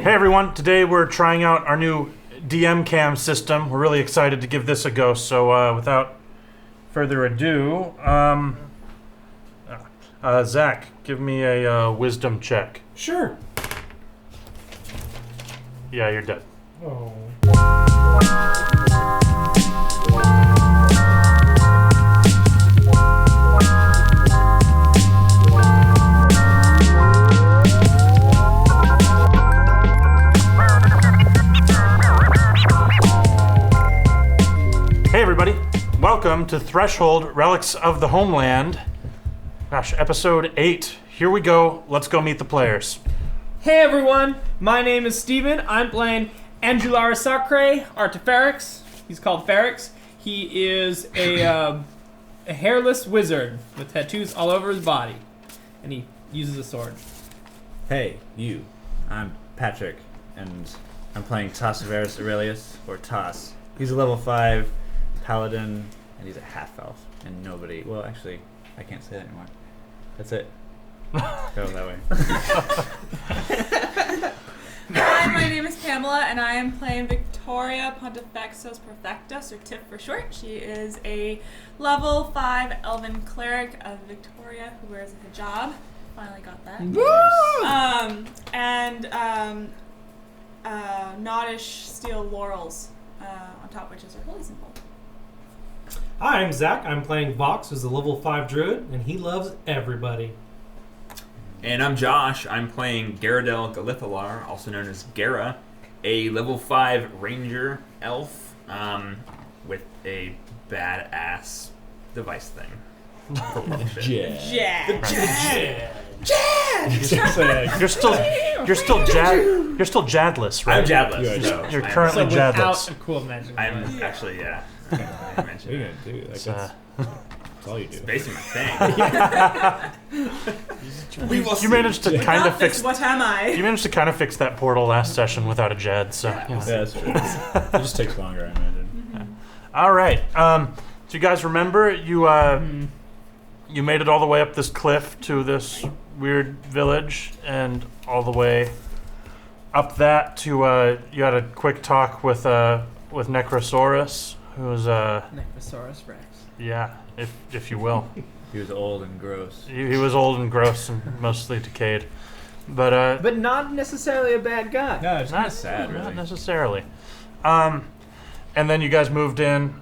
Hey everyone, today we're trying out our new DM cam system. We're really excited to give this a go, so without further ado, Zach, give me a wisdom check. Sure. Yeah, you're dead. Oh. Hey everybody, welcome to Threshold, Relics of the Homeland. Gosh, episode 8. Here we go, let's go meet the players. Hey everyone, my name is Steven. I'm playing Angular Sacre, Artiferix. He's called Ferrix. He is a hairless wizard with tattoos all over his body. And he uses a sword. Hey, you. I'm Patrick, and I'm playing Tassaverus Aurelius, or Tass. He's a level 5 paladin, and he's a half-elf, and nobody... Well, actually, I can't say that anymore. That's it. Go that way. Hi, my name is Pamela, and I am playing Victoria Pontifexos Perfectus, or Tiff for short. She is a level 5 elven cleric of Victoria who wears a hijab. Finally got that. Noddish steel laurels on top, which is a really simple. Hi, I'm Zach. I'm playing Vox, who's a level 5 druid, and he loves everybody. And I'm Josh. I'm playing Garadel Galithalar, also known as Gara, a level 5 ranger elf with a badass device thing. Jad. You're still Jadless, right? I'm Jadless. So You're currently Without Jadless. a cool magic. I'm actually, yeah. I What mentioned are you it. gonna do? Like, So, that's all you do. It's basically my thing. you managed to kind of Not fix. this, what am I? You managed to kind of fix that portal last session without a Jad, so. You know. Yeah, that's true. It just takes longer, I imagine. All right. So you guys remember you made it all the way up this cliff to this weird village, and all the way up that to you had a quick talk with Necrosaurus, who's Necrosaurus Rex. yeah, if you will. He was old and gross. He was old and gross and mostly decayed, but But not necessarily a bad guy. No, it's not sad, really. Not necessarily. And then you guys moved in.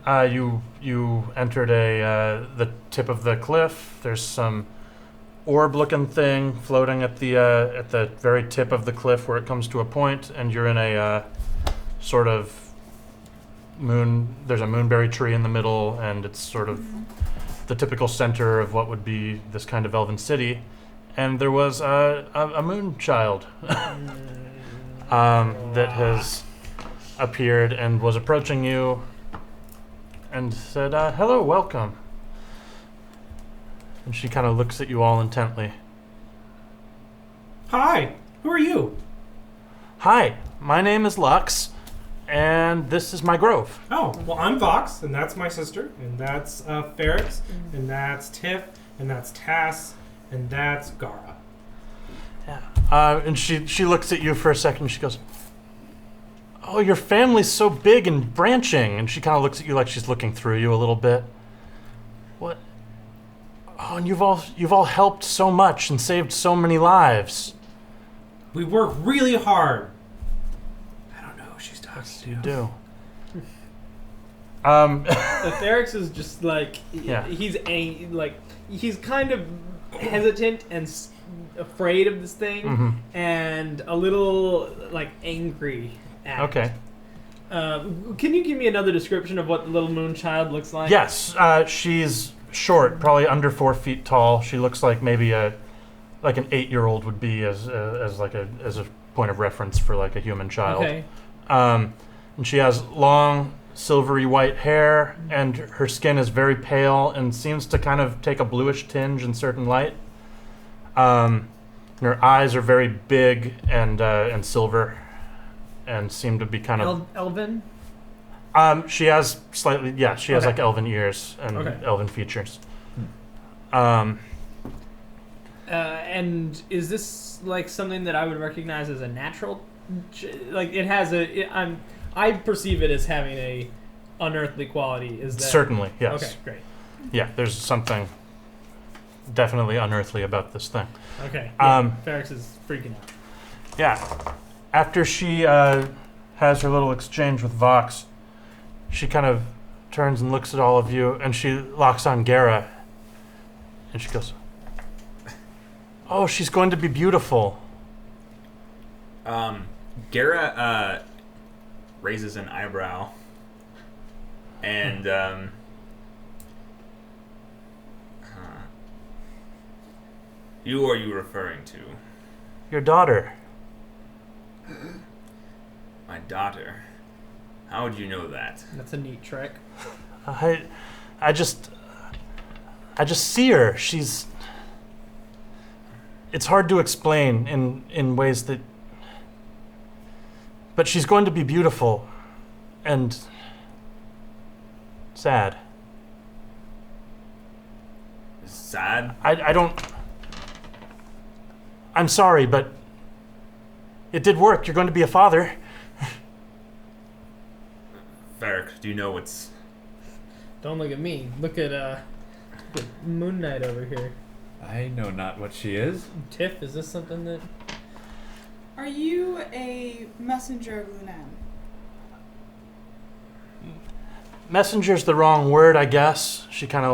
You entered the tip of the cliff. There's some orb-looking thing floating at the very tip of the cliff where it comes to a point, and you're in a sort of moon. There's a moonberry tree in the middle, and it's sort of the typical center of what would be this kind of elven city. And there was a moon child that has appeared and was approaching you and said, hello, welcome. And she kind of looks at you all intently. Hi, who are you? Hi, my name is Lux, and this is my grove. Oh, well, I'm Vox, and that's my sister, and that's Ferrix, and that's Tiff, and that's Tass, and that's Gara. Yeah. And she looks at you for a second, and she goes, oh, your family's so big and branching. And she kind of looks at you like she's looking through you a little bit. What? Oh, and you've all helped so much and saved so many lives. We work really hard. I don't know who she's talking to. You do. The Ferrix is just like Yeah. he's kind of hesitant and afraid of this thing, and a little like angry at Okay. it. Can you give me another description of what the little moon child looks like? Yes, she's short, probably under 4 feet tall. She looks like maybe an 8-year-old would be as a point of reference for like a human child. Okay. And she has long, silvery white hair, and her skin is very pale and seems to kind of take a bluish tinge in certain light. And her eyes are very big and silver, and seem to be kind of Elven? She has slightly, yeah, she has Okay. like elven ears and Okay. elven features. And is this like something that I would recognize as a natural like it has I perceive it as having a unearthly quality. Is that Certainly, yes. Okay, great. Yeah, there's something definitely unearthly about this thing. Okay. Ferrex is freaking out. Yeah. After she has her little exchange with Vox, she kind of turns and looks at all of you, and she locks on Gara. And she goes, "Oh, she's going to be beautiful." Gara raises an eyebrow, and who are you referring to? Your daughter. My daughter. How would you know that? That's a neat trick. I just see her. She's. It's hard to explain in ways that. But she's going to be beautiful, and sad. Sad? I don't. I'm sorry, but it did work. You're going to be a father. Varric, do you know what's... Don't look at me. Look at Moon Knight over here. I know not what she is. Tiff, is this something that... Are you a messenger of Lunam? Messenger's the wrong word, I guess. She's kind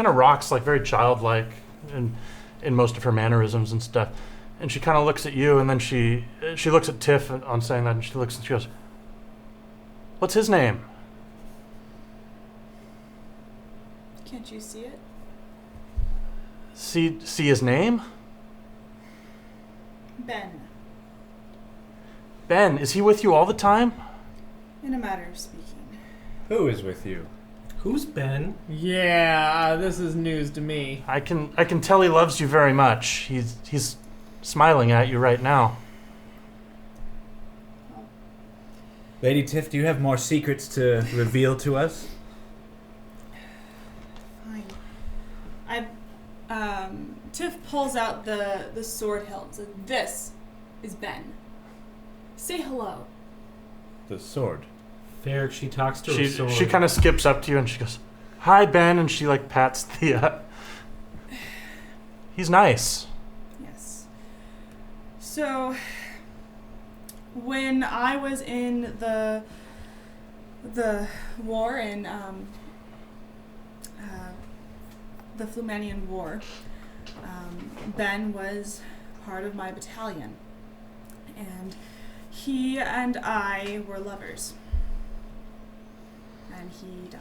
of rocks, like very childlike in most of her mannerisms and stuff. And she kind of looks at you, and then she looks at Tiff on saying that, and she looks and she goes, "What's his name?" Can't you see it? See his name? Ben, Ben, is he with you all the time? in a matter of speaking. Who is with you? Who's Ben? Yeah, this is news to me. I can tell he loves you very much. He's smiling at you right now. Lady Tiff, do you have more secrets to reveal to us? Fine. Tiff pulls out the sword hilt and says, "This is Ben. Say hello." The sword. Ferric, she talks to her sword. She kind of skips up to you and she goes, "Hi, Ben," and she like pats the. He's nice. Yes. So, when I was in the war in the Flumanian War, Ben was part of my battalion, and he and I were lovers, and he died.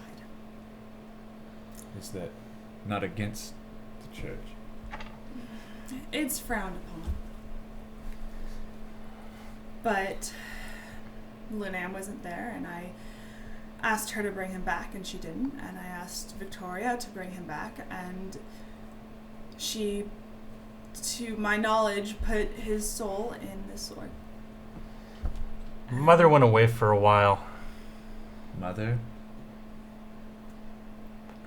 Is that not against the church? It's frowned upon. But Lunam wasn't there, and I asked her to bring him back, and she didn't. And I asked Victoria to bring him back, and she, to my knowledge, put his soul in this sword. Mother went away for a while. Mother?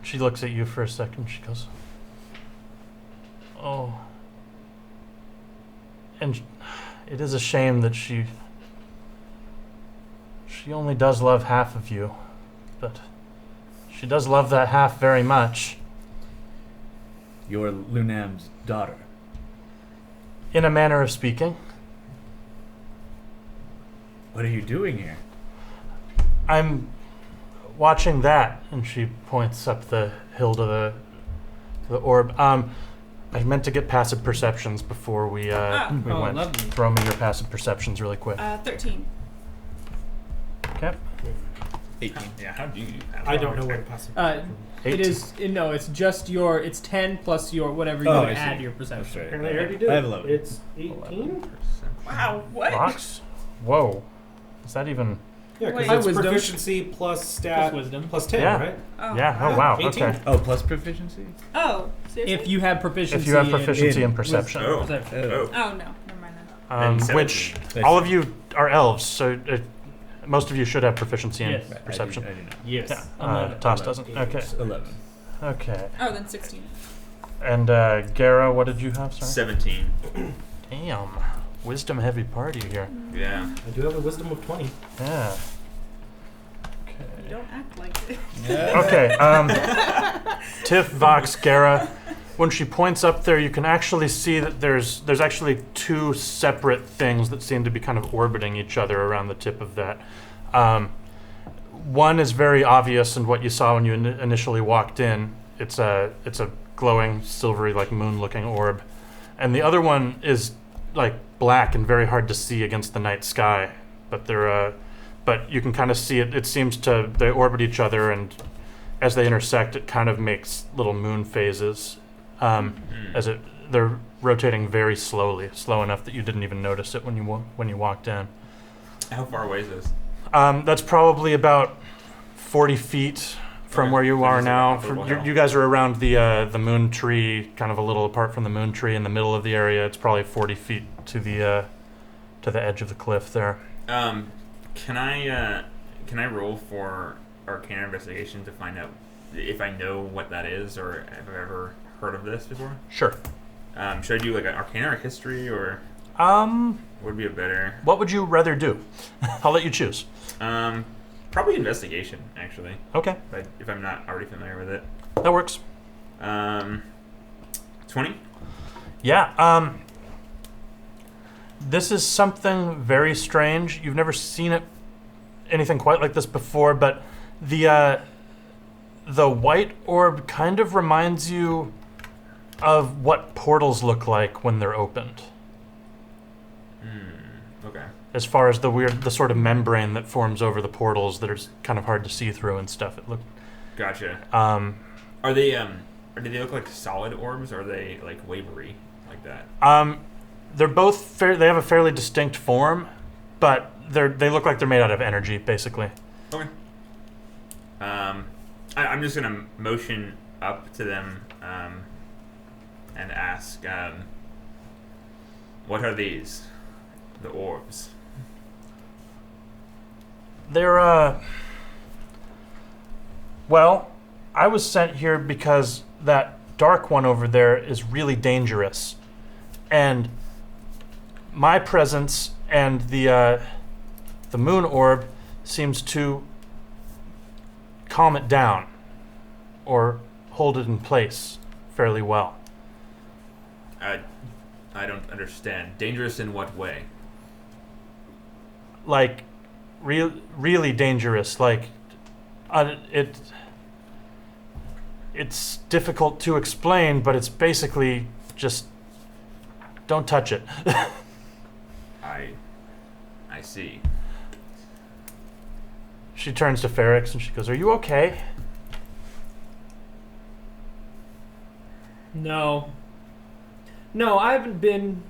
She looks at you for a second. She goes, "Oh." And it is a shame that she only does love half of you, but she does love that half very much. You're Lunam's daughter. In a manner of speaking. What are you doing here? I'm watching that, and she points up the hill to the orb. I meant to get passive perceptions before we went. lovely. Throw me your passive perceptions really quick. 13. Okay. 18. Yeah, how do you do that? I don't know what passive. It is it's just it's 10 plus your whatever you Oh, want I to see. add to your perception. That's right. Apparently I already did. I have 11. It's 18? Wow, what? Rocks? Whoa. Is that even... Yeah, Wait. because My it's wisdom. proficiency plus stat Plus wisdom. plus 10, Yeah. right? Oh. Yeah, oh wow, 18. okay. Oh, plus proficiency? Oh, seriously? If you have proficiency If you have in- proficiency in in perception. Oh, Perception. oh. Oh, no. Never mind then. Then Which 17. all of you are elves, so most of you should have proficiency in Yes. perception. I do not. Yes. Yeah, 11. Toss doesn't. Okay, It's 11. okay. Oh, then 16. And Gara, what did you have, sorry? 17. Damn. wisdom heavy party here. Yeah. I do have a wisdom of 20. Yeah. You Okay. don't act like it. Okay. Tiff, Vox, Gara. When she points up there, you can actually see that there's actually two separate things that seem to be kind of orbiting each other around the tip of that. One is very obvious in what you saw when you initially walked in. It's a glowing, silvery, like moon-looking orb, and the other one is like black and very hard to see against the night sky. But you can kind of see it. It seems they orbit each other, and as they intersect, it kind of makes little moon phases. They're rotating very slowly, slow enough that you didn't even notice it when you walked in. How far away is this? That's probably about 40 feet from Okay. where you So are just like now. off the hill. You guys are around the moon tree, kind of a little apart from the moon tree in the middle of the area. It's probably 40 feet to the edge of the cliff there. Can I roll for Arcana investigation to find out if I know what that is or have I ever heard of this before? Sure. Should I do like an Arcana or history or would be a better? What would you rather do? I'll let you choose. Probably investigation actually. Okay, If I'm not already familiar with it. that works. 20. Yeah. This is something very strange. You've never seen anything quite like this before, but the white orb kind of reminds you of what portals look like when they're opened. Okay. As far as the sort of membrane that forms over the portals that are kind of hard to see through and stuff. It looked. Gotcha. Are they do they look like solid orbs or are they like wavery like that? They're both they have a fairly distinct form, but they look like they're made out of energy, basically. Okay. I'm just gonna motion up to them and ask, what are these? The orbs. They're well, I was sent here because that dark one over there is really dangerous, and my presence and the moon orb seems to calm it down or hold it in place fairly well. I don't understand. Dangerous in what way? Like, really dangerous. Like, it's difficult to explain, but it's basically just don't touch it. I see. She turns to Ferrix and she goes, "Are you okay?" No, I haven't been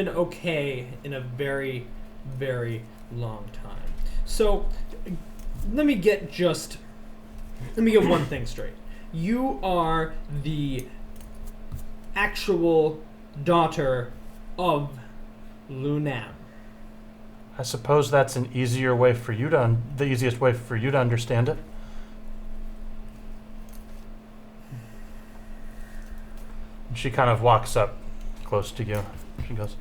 okay in a very, very long time. So, let me get one thing straight. You are the actual daughter of Lunam. I suppose that's the easiest way for you to understand it. And she kind of walks up close to you. She goes,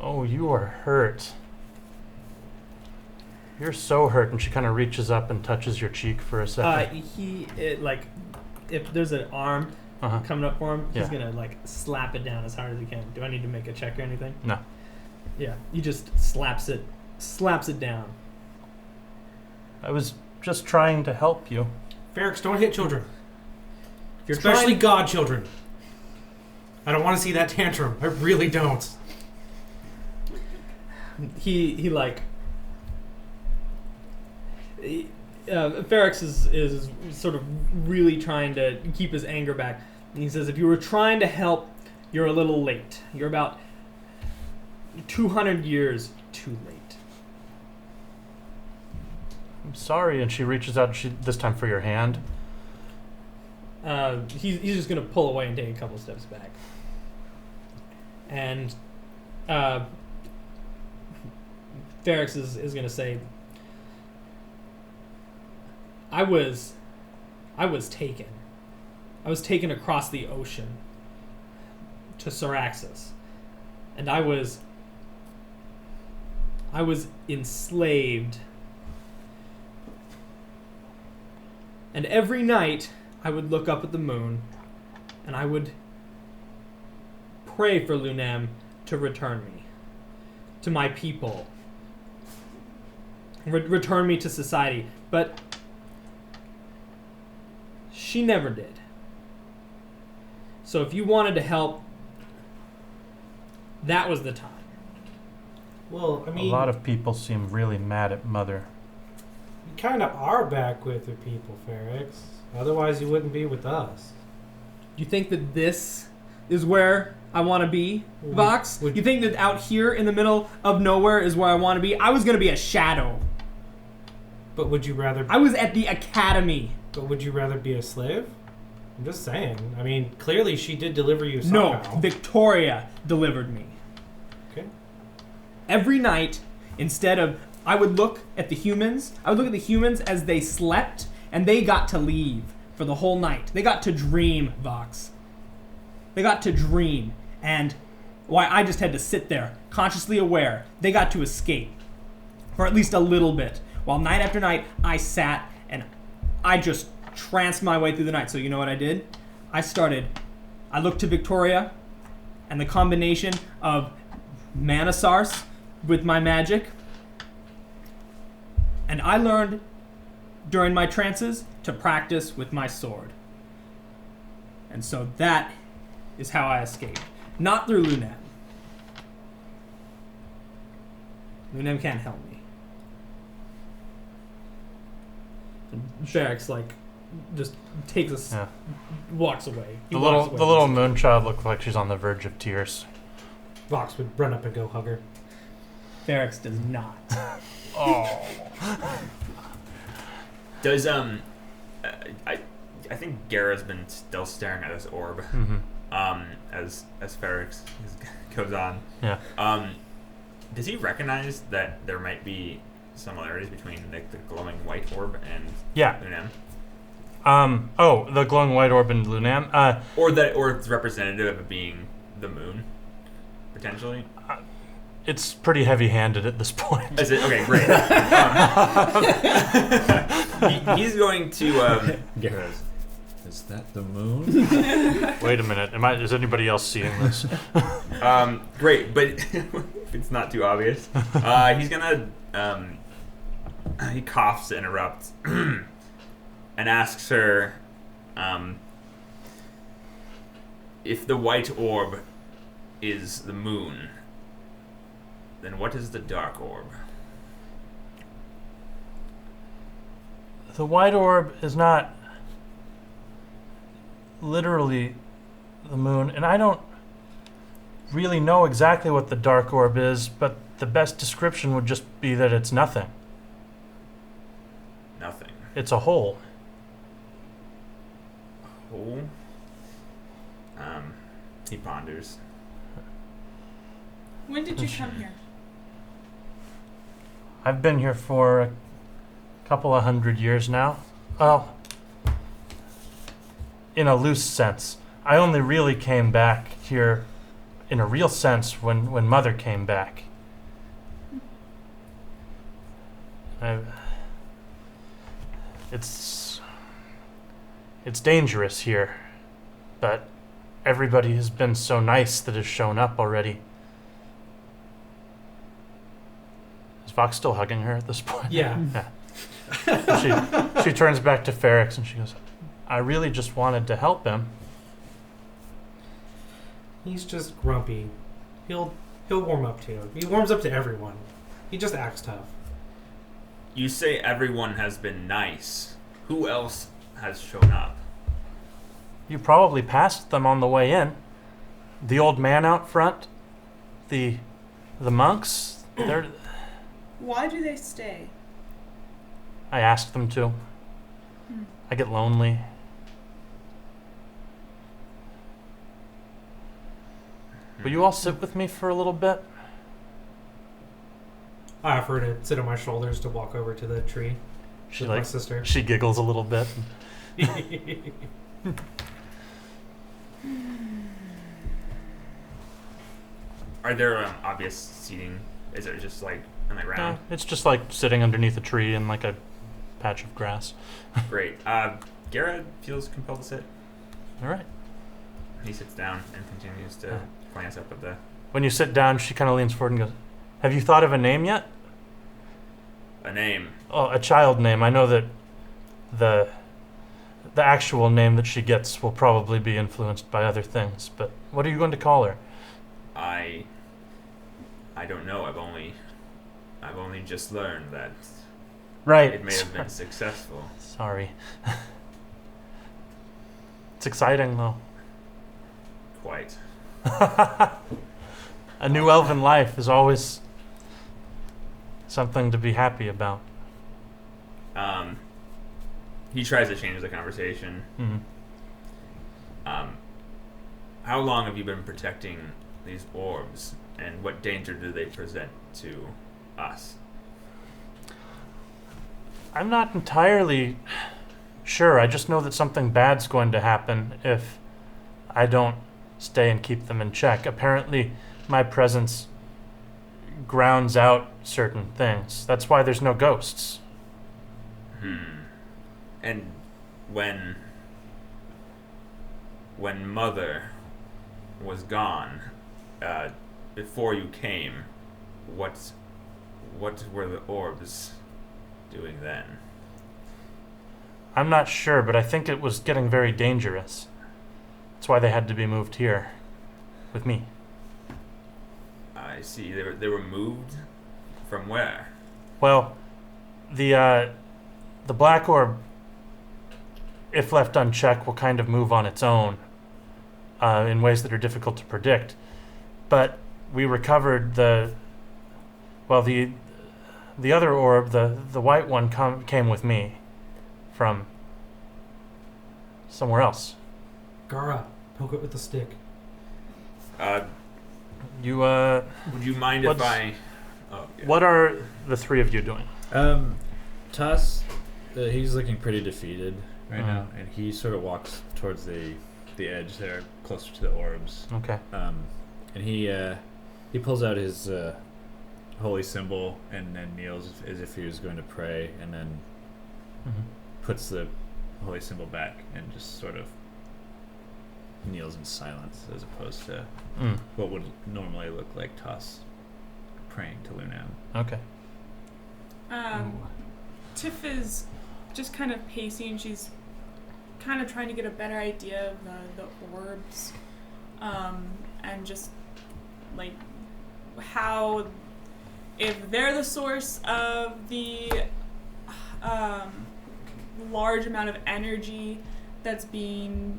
"Oh, you are hurt. You're so hurt." And she kind of reaches up and touches your cheek for a second. If there's an arm Uh-huh. coming up for him, he's Yeah. gonna like slap it down as hard as he can. Do I need to make a check or anything? No. Yeah, he just slaps it down. I was just trying to help you. Ferrix, don't hit children. If you're Especially trying, godchildren. I don't want to see that tantrum. I really don't. Ferrix is sort of really trying to keep his anger back. And he says, if you were trying to help, you're a little late. You're about 200 years too late. I'm sorry. And she reaches out, this time for your hand. He's just going to pull away and take a couple steps back. And Ferrix is going to say, I was taken. I was taken across the ocean to Syraxis. And I was I was enslaved. And every night, I would look up at the moon, and I would pray for Lunam to return me to my people, return me to society. But she never did. So if you wanted to help, that was the time. Well, I A mean, lot of people seem really mad at Mother. you kind of are back with your people, Ferrix. Otherwise, you wouldn't be with us. You think that this is where I want to be, Vox? You think that out here in the middle of nowhere is where I want to be? I was going to be a shadow. But would you rather? I was at the academy. But would you rather be a slave? I'm just saying. I mean, clearly she did deliver you No, somehow. Victoria delivered me. Okay. Every night, instead of, I would look at the humans as they slept, and they got to leave for the whole night. They got to dream, Vox. They got to dream, and why I just had to sit there, consciously aware. They got to escape, for at least a little bit. While night after night, I sat and I just tranced my way through the night. So you know what I did? I looked to Victoria and the combination of Manasars with my magic, and I learned during my trances to practice with my sword. And so that is how I escaped. Not through Lunam. Lunam can't help me. And Ferrix, like, just takes us, Yeah. walks away. He The walks little away. moonchild looked like she's on the verge of tears. Vox would run up and go hug her. Ferrix does not. Oh. Does I think Gara's been still staring at this orb. Mm-hmm. As Ferrix goes on. Yeah. Does he recognize that there might be similarities between the glowing white orb and Yeah. Lunam? The glowing white orb in Lunam. Or it's representative of it being the moon, potentially. It's pretty heavy-handed at this point. Is it? Okay, great. He's going to. Garrus, is that the moon? Wait a minute. Is anybody else seeing this? Great, but if it's not too obvious, he's gonna. He coughs to interrupt and asks her if the white orb is the moon, then what is the dark orb? The white orb is not literally the moon, and I don't really know exactly what the dark orb is, but the best description would just be that it's nothing. Nothing. It's a hole. Hole? He ponders. When did you come here? I've been here for a couple of 100 years now. Well, in a loose sense. I only really came back here in a real sense when Mother came back. It's dangerous here, but everybody has been so nice that has shown up already. Is Vox still hugging her at this point? Yeah. She turns back to Ferrix and she goes, I really just wanted to help him. He's just grumpy. He'll warm up to you. He warms up to everyone. He just acts tough. You say everyone has been nice. Who else has shown up? You probably passed them on the way in. The old man out front, the monks, Why do they stay? I asked them to. I get lonely. Will you all sit with me for a little bit? I offer to sit on my shoulders to walk over to the tree She with my sister. she giggles a little bit. Are there obvious seating Is it just like on the ground? It's just like sitting underneath a tree in like a patch of grass. Great. Garrett feels compelled to sit. All right. He sits down and continues to glance up at the. When you sit down, she kind of leans forward and goes, "Have you thought of a name yet?" A name. Oh, a child name. I know that the actual name that she gets will probably be influenced by other things, but what are you going to call her? I don't know. I've only just learned that Right. it may have been successful. Sorry. It's exciting, though. Quite. A new elven life is always something to be happy about. He tries to change the conversation. Mm-hmm. How long have you been protecting these orbs, and what danger do they present to us? I'm not entirely sure. I just know that something bad's going to happen if I don't stay and keep them in check. Apparently, my presence grounds out certain things. That's why there's no ghosts. And when Mother was gone, before you came, what were the orbs doing then? I'm not sure, but I think it was getting very dangerous. That's why they had to be moved here with me. I see. They were moved from where? Well, the black orb, if left unchecked, will kind of move on its own in ways that are difficult to predict. But we recovered the other orb, the white one, came with me from somewhere else. Gara, poke it with the stick. You Would you mind if What's- I? Oh, yeah. what are the three of you doing? Tuss, he's looking pretty defeated right Mhm. now, and he sort of walks towards the edge there, closer to the orbs. Okay. And he pulls out his holy symbol and then kneels as if he was going to pray, and then Mm-hmm. puts the holy symbol back and just sort of kneels in silence, as opposed to what would normally look like Tuss praying to Lunan. Okay. Tiff is just kind of pacing. She's kind of trying to get a better idea of the orbs, and just like how, if they're the source of the large amount of energy that's being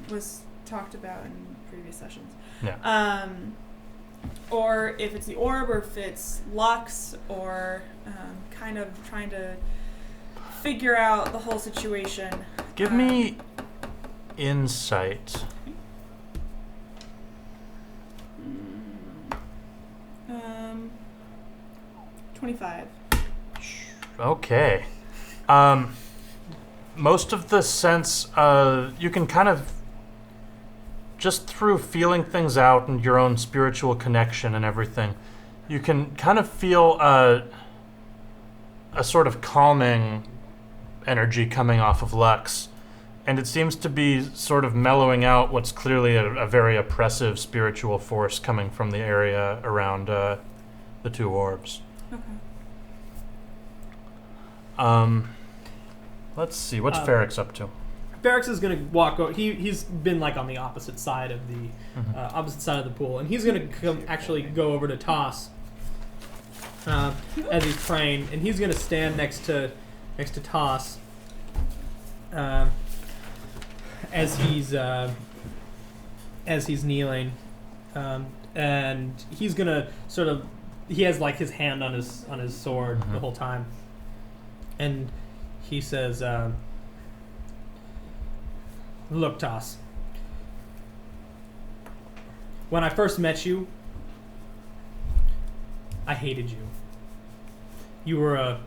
was talked about in previous sessions. Yeah. Or if it's the orb, or if it's Lux, or kind of trying to figure out the whole situation. Give me insight. 25. Okay. Most of the sense, you can kind of, just through feeling things out and your own spiritual connection and everything, you can kind of feel a sort of calming energy coming off of Lux. And it seems to be sort of mellowing out what's clearly a very oppressive spiritual force coming from the area around the two orbs. Okay. Let's see, what's Ferrex up to? Ferrex is gonna walk over. He's been like on the opposite side of the pool, and he's gonna actually go over to Toss as he's praying, and he's gonna stand next to Toss as he's kneeling, and he's gonna sort of, he has like his hand on his sword the whole time, and he says, "Look, Toss. When I first met you, I hated you. You were a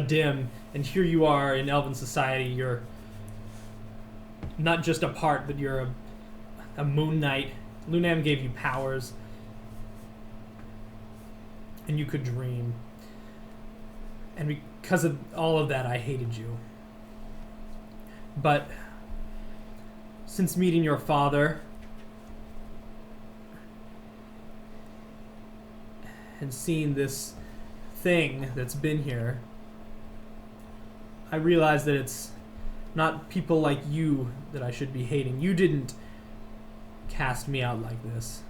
dim, and here you are in Elven society. You're not just a part, but you're a moon knight. Lunam gave you powers, and you could dream. And because of all of that, I hated you. But since meeting your father and seeing this thing that's been here, I realized that it's not people like you that I should be hating. You didn't cast me out like this.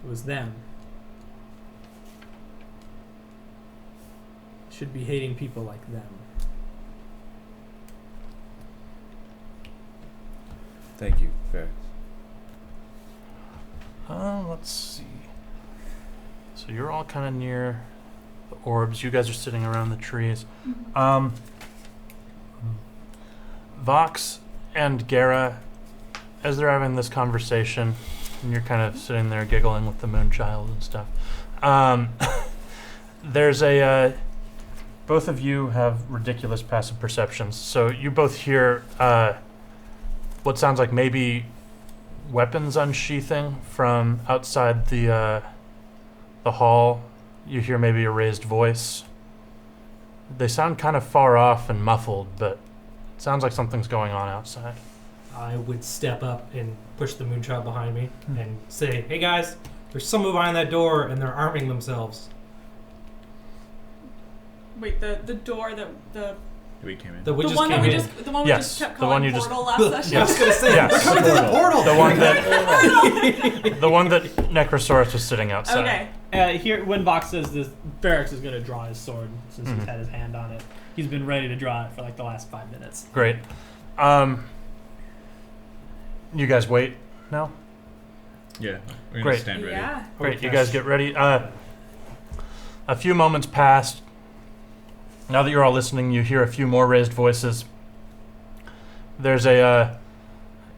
It was them. Should be hating people like them. Thank you, Ferrex. Let's see. So you're all kind of near the orbs. You guys are sitting around the trees. Vox and Gara, as they're having this conversation, and you're kind of sitting there giggling with the Moonchild and stuff, there's a... both of you have ridiculous passive perceptions, so you both hear what sounds like maybe weapons unsheathing from outside the hall. You hear maybe a raised voice. They sound kind of far off and muffled, but it sounds like something's going on outside. I would step up and push the Moonchild behind me and say, "Hey guys, there's someone behind that door and they're arming themselves." Wait, the door that the We came in. the one that we just kept Yes, the one calling you just- portal last session. I was gonna say, Yes. they're coming through the portal. The one that Necrosaurus was sitting outside. Okay. Here, when Vox says this, Ferrex is going to draw his sword since he's Mhm. had his hand on it. He's been ready to draw it for like the last 5 minutes. Great. You guys wait now? Yeah, we're Great. gonna stand ready. Yeah. Great, you guys get ready. A few moments passed. Now that you're all listening, you hear a few more raised voices. There's a,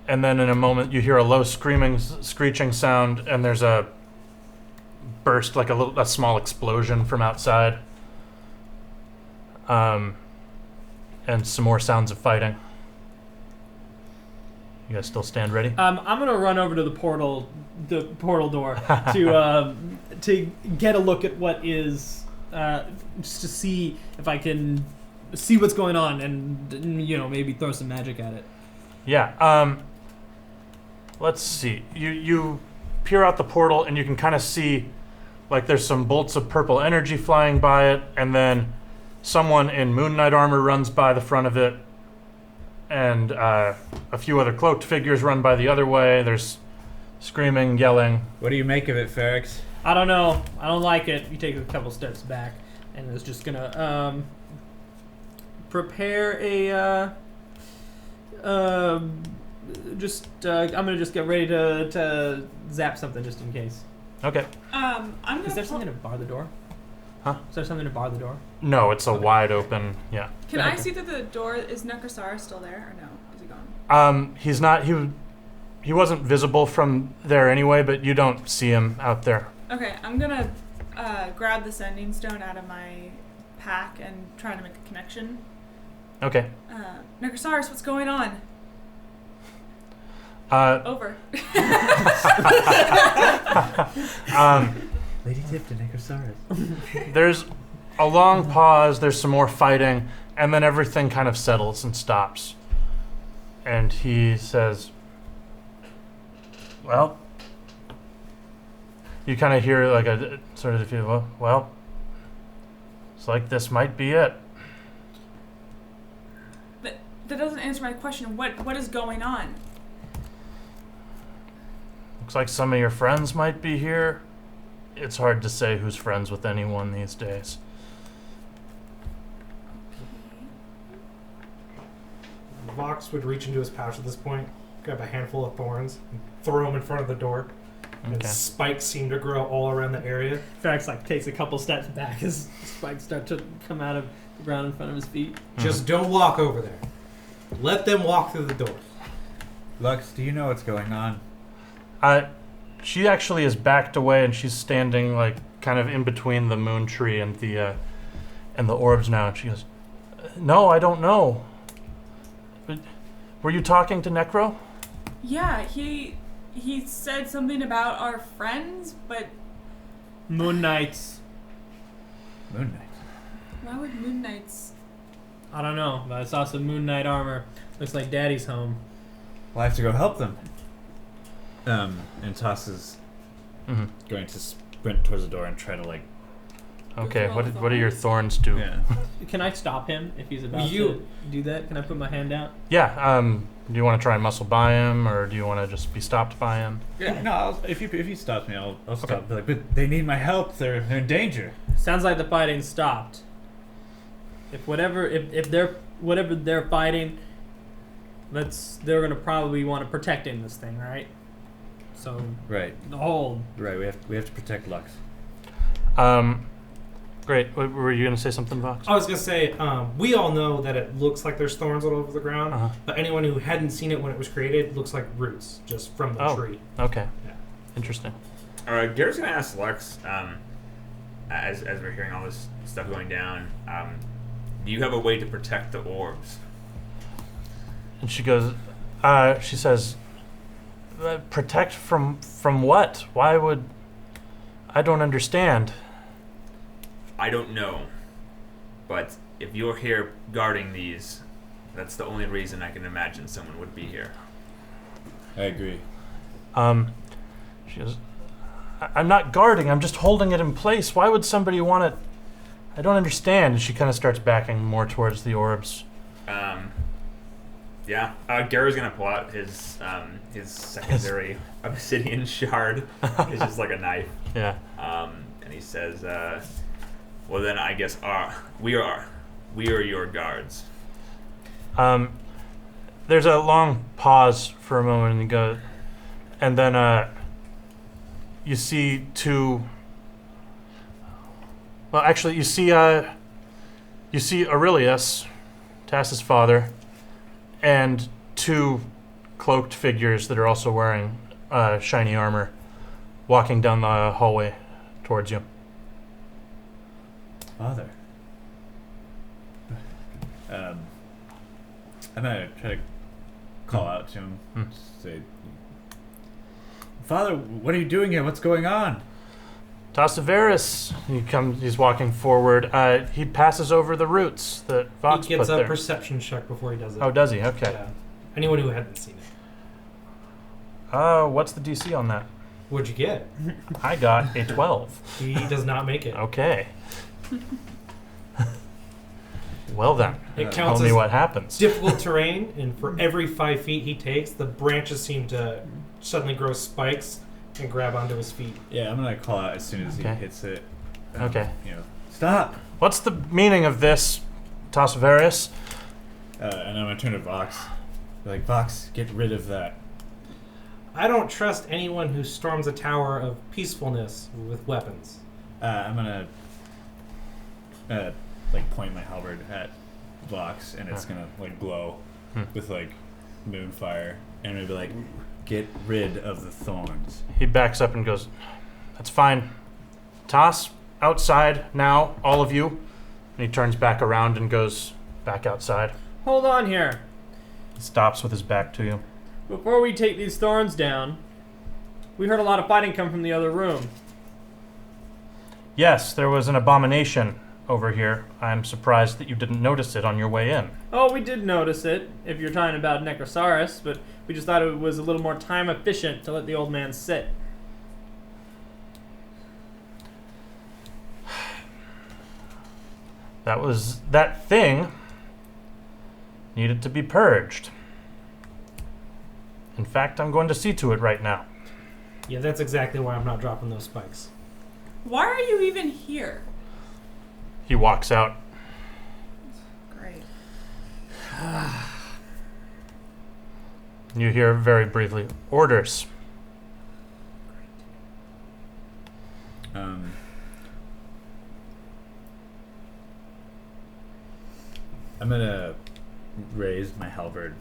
and then in a moment you hear a low screeching sound, and there's a burst, like a small explosion from outside. And some more sounds of fighting. You guys still stand ready? I'm gonna run over to the portal door to get a look at what is, just to see if I can see what's going on and maybe throw some magic at it. Yeah. Let's see. You peer out the portal and you can kind of see, like, there's some bolts of purple energy flying by it, and then someone in Moon Knight armor runs by the front of it, and a few other cloaked figures run by the other way. There's screaming, yelling. What do you make of it, Ferrex? I don't know. I don't like it. You take a couple steps back, and it's just gonna prepare a I'm gonna just get ready to zap something just in case. Okay. I'm gonna Is there something to bar the door? Huh? Is there something to bar the door? No, it's a wide open. Yeah. Can Okay. I see that the door is Necrosaurus still there or no? Is he gone? He's not. He wasn't visible from there anyway, but you don't see him out there. Okay, I'm gonna grab the sending stone out of my pack and try to make a connection. Okay. Necrosaurus, what's going on? Over. Lady Tiff to Necrosaurus. There's a long pause. There's some more fighting, and then everything kind of settles and stops. And he says, "Well," you kind of hear like a sort of feel. Well, it's like this might be it. That doesn't answer my question. What is going on? Looks like some of your friends might be here. It's hard to say who's friends with anyone these days. Vox would reach into his pouch at this point, grab a handful of thorns, and throw them in front of the door. And Okay. spikes seem to grow all around the area. Ferrex takes a couple steps back as spikes start to come out of the ground in front of his feet. Just don't walk over there. Let them walk through the door. Lux, do you know what's going on? She actually is backed away, and she's standing like kind of in between the moon tree and the orbs now. And she goes, "No, I don't know. But were you talking to Necro?" Yeah, he he said something about our friends, but Moon Knights. Moon Knight. why would Moon Knights? I don't know, but I saw some Moon Knight armor. Looks like Daddy's home. Well, I have to go help them. And Toss is Mm-hmm. going to sprint towards the door and try to like. Okay, Roll what do your thorns do? Yeah. Can I stop him if he's about to do that? Can I put my hand out? Yeah. Do you want to try and muscle by him, or do you want to just be stopped by him? Yeah. No. If he stops me, I'll stop. Be like, but they need my help. They're in danger. Sounds like the fighting stopped. If whatever they're fighting, they're gonna probably want to protecting this thing, right? So Right. the hold. Right. We have to protect Lux. Great. Were you gonna say something, Vox? I was gonna say, we all know that it looks like there's thorns all over the ground, Uh-huh. but anyone who hadn't seen it when it was created, it looks like roots just from the Oh. tree. Okay. Yeah. Interesting. Garrett's gonna ask Lux, as we're hearing all this stuff going down, do you have a way to protect the orbs? And she goes. She says, "Protect from what? Why would? I don't understand." I don't know, but if you're here guarding these, that's the only reason I can imagine someone would be here. I agree. She goes, I'm not guarding, I'm just holding it in place. Why would somebody want it? I don't understand. And she kind of starts backing more towards the orbs. Yeah, Garrett's gonna pull out his secondary obsidian shard. It's just like a knife. Yeah. And he says, well then I guess we are your guards. There's a long pause for a moment, and you go, and then you see two. Well, actually, you see Aurelius, Tass's father, and two cloaked figures that are also wearing shiny armor, walking down the hallway towards you. Father. I'm gonna try to call out to him. Say, Father, what are you doing here? What's going on? Tassaveris, he's walking forward. He passes over the roots that Vox He gets put a there. perception check before he does it. Oh, does he? Okay. Yeah. Anyone who hadn't seen it. What's the DC on that? What'd you get? I got a 12. He does not make it. Okay. Well then, It tell counts me as what happens. difficult terrain, and for every 5 feet he takes, the branches seem to suddenly grow spikes and grab onto his feet. Yeah, I'm gonna call out as soon as Okay. he hits it. Okay. Stop! What's the meaning of this, Tassaveris? And I'm gonna turn to Vox. Be like, Vox, get rid of that. I don't trust anyone who storms a tower of peacefulness with weapons. I'm gonna point my halberd at Vox, and it's gonna glow with moon fire, and it'll be like, get rid of the thorns. He backs up and goes, "That's fine. Toss, outside now, all of you." And he turns back around and goes back outside. Hold on here. He stops with his back to you. Before we take these thorns down, we heard a lot of fighting come from the other room. Yes, there was an abomination over here. I'm surprised that you didn't notice it on your way in. Oh, we did notice it, if you're talking about Necrosaurus, but we just thought it was a little more time efficient to let the old man sit. That thing needed to be purged. In fact, I'm going to see to it right now. Yeah, that's exactly why I'm not dropping those spikes. Why are you even here? He walks out. Great. You hear very briefly, orders. I'm gonna raise my halberd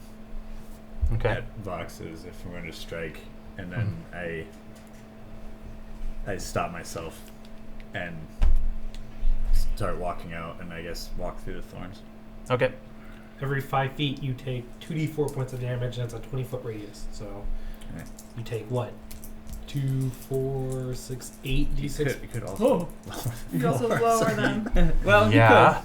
Okay. at Vox's if we're going to strike, and then I stop myself and start walking out, and I guess walk through the thorns. Okay. Every 5 feet you take 2d4 points of damage, and it's a 20-foot radius. So You take what? 2, 4, 6, 8 d6. You could also. You also lower them. Well, Yeah.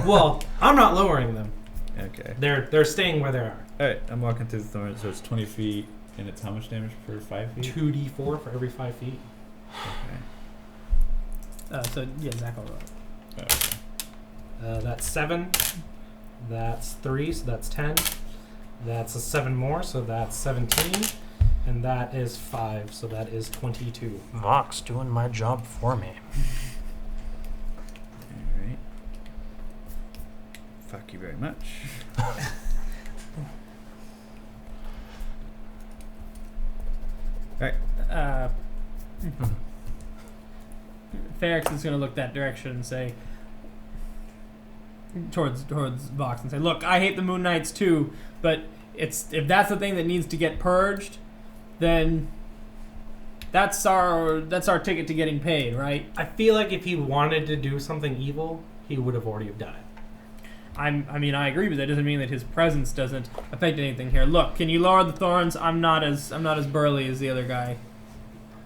Well, I'm not lowering them. Okay. They're staying where they are. All right. I'm walking through the thorns, so it's 20 feet, and it's how much damage for 5 feet? 2d4 for every 5 feet. Okay. So yeah, Zach will roll. Okay. That's 7. That's 3, so that's 10. That's a 7 more, so that's 17. And that is 5, so that is 22. Vox doing my job for me. All right. Fuck you very much. Ferrex is going to look that direction and say, towards Vox and say, "Look, I hate the Moon Knights too, but if that's the thing that needs to get purged, then that's our ticket to getting paid, right?" I feel like if he wanted to do something evil, he would have already have done it. I mean, I agree, but that doesn't mean that his presence doesn't affect anything here. Look, can you lower the thorns? I'm not as burly as the other guy.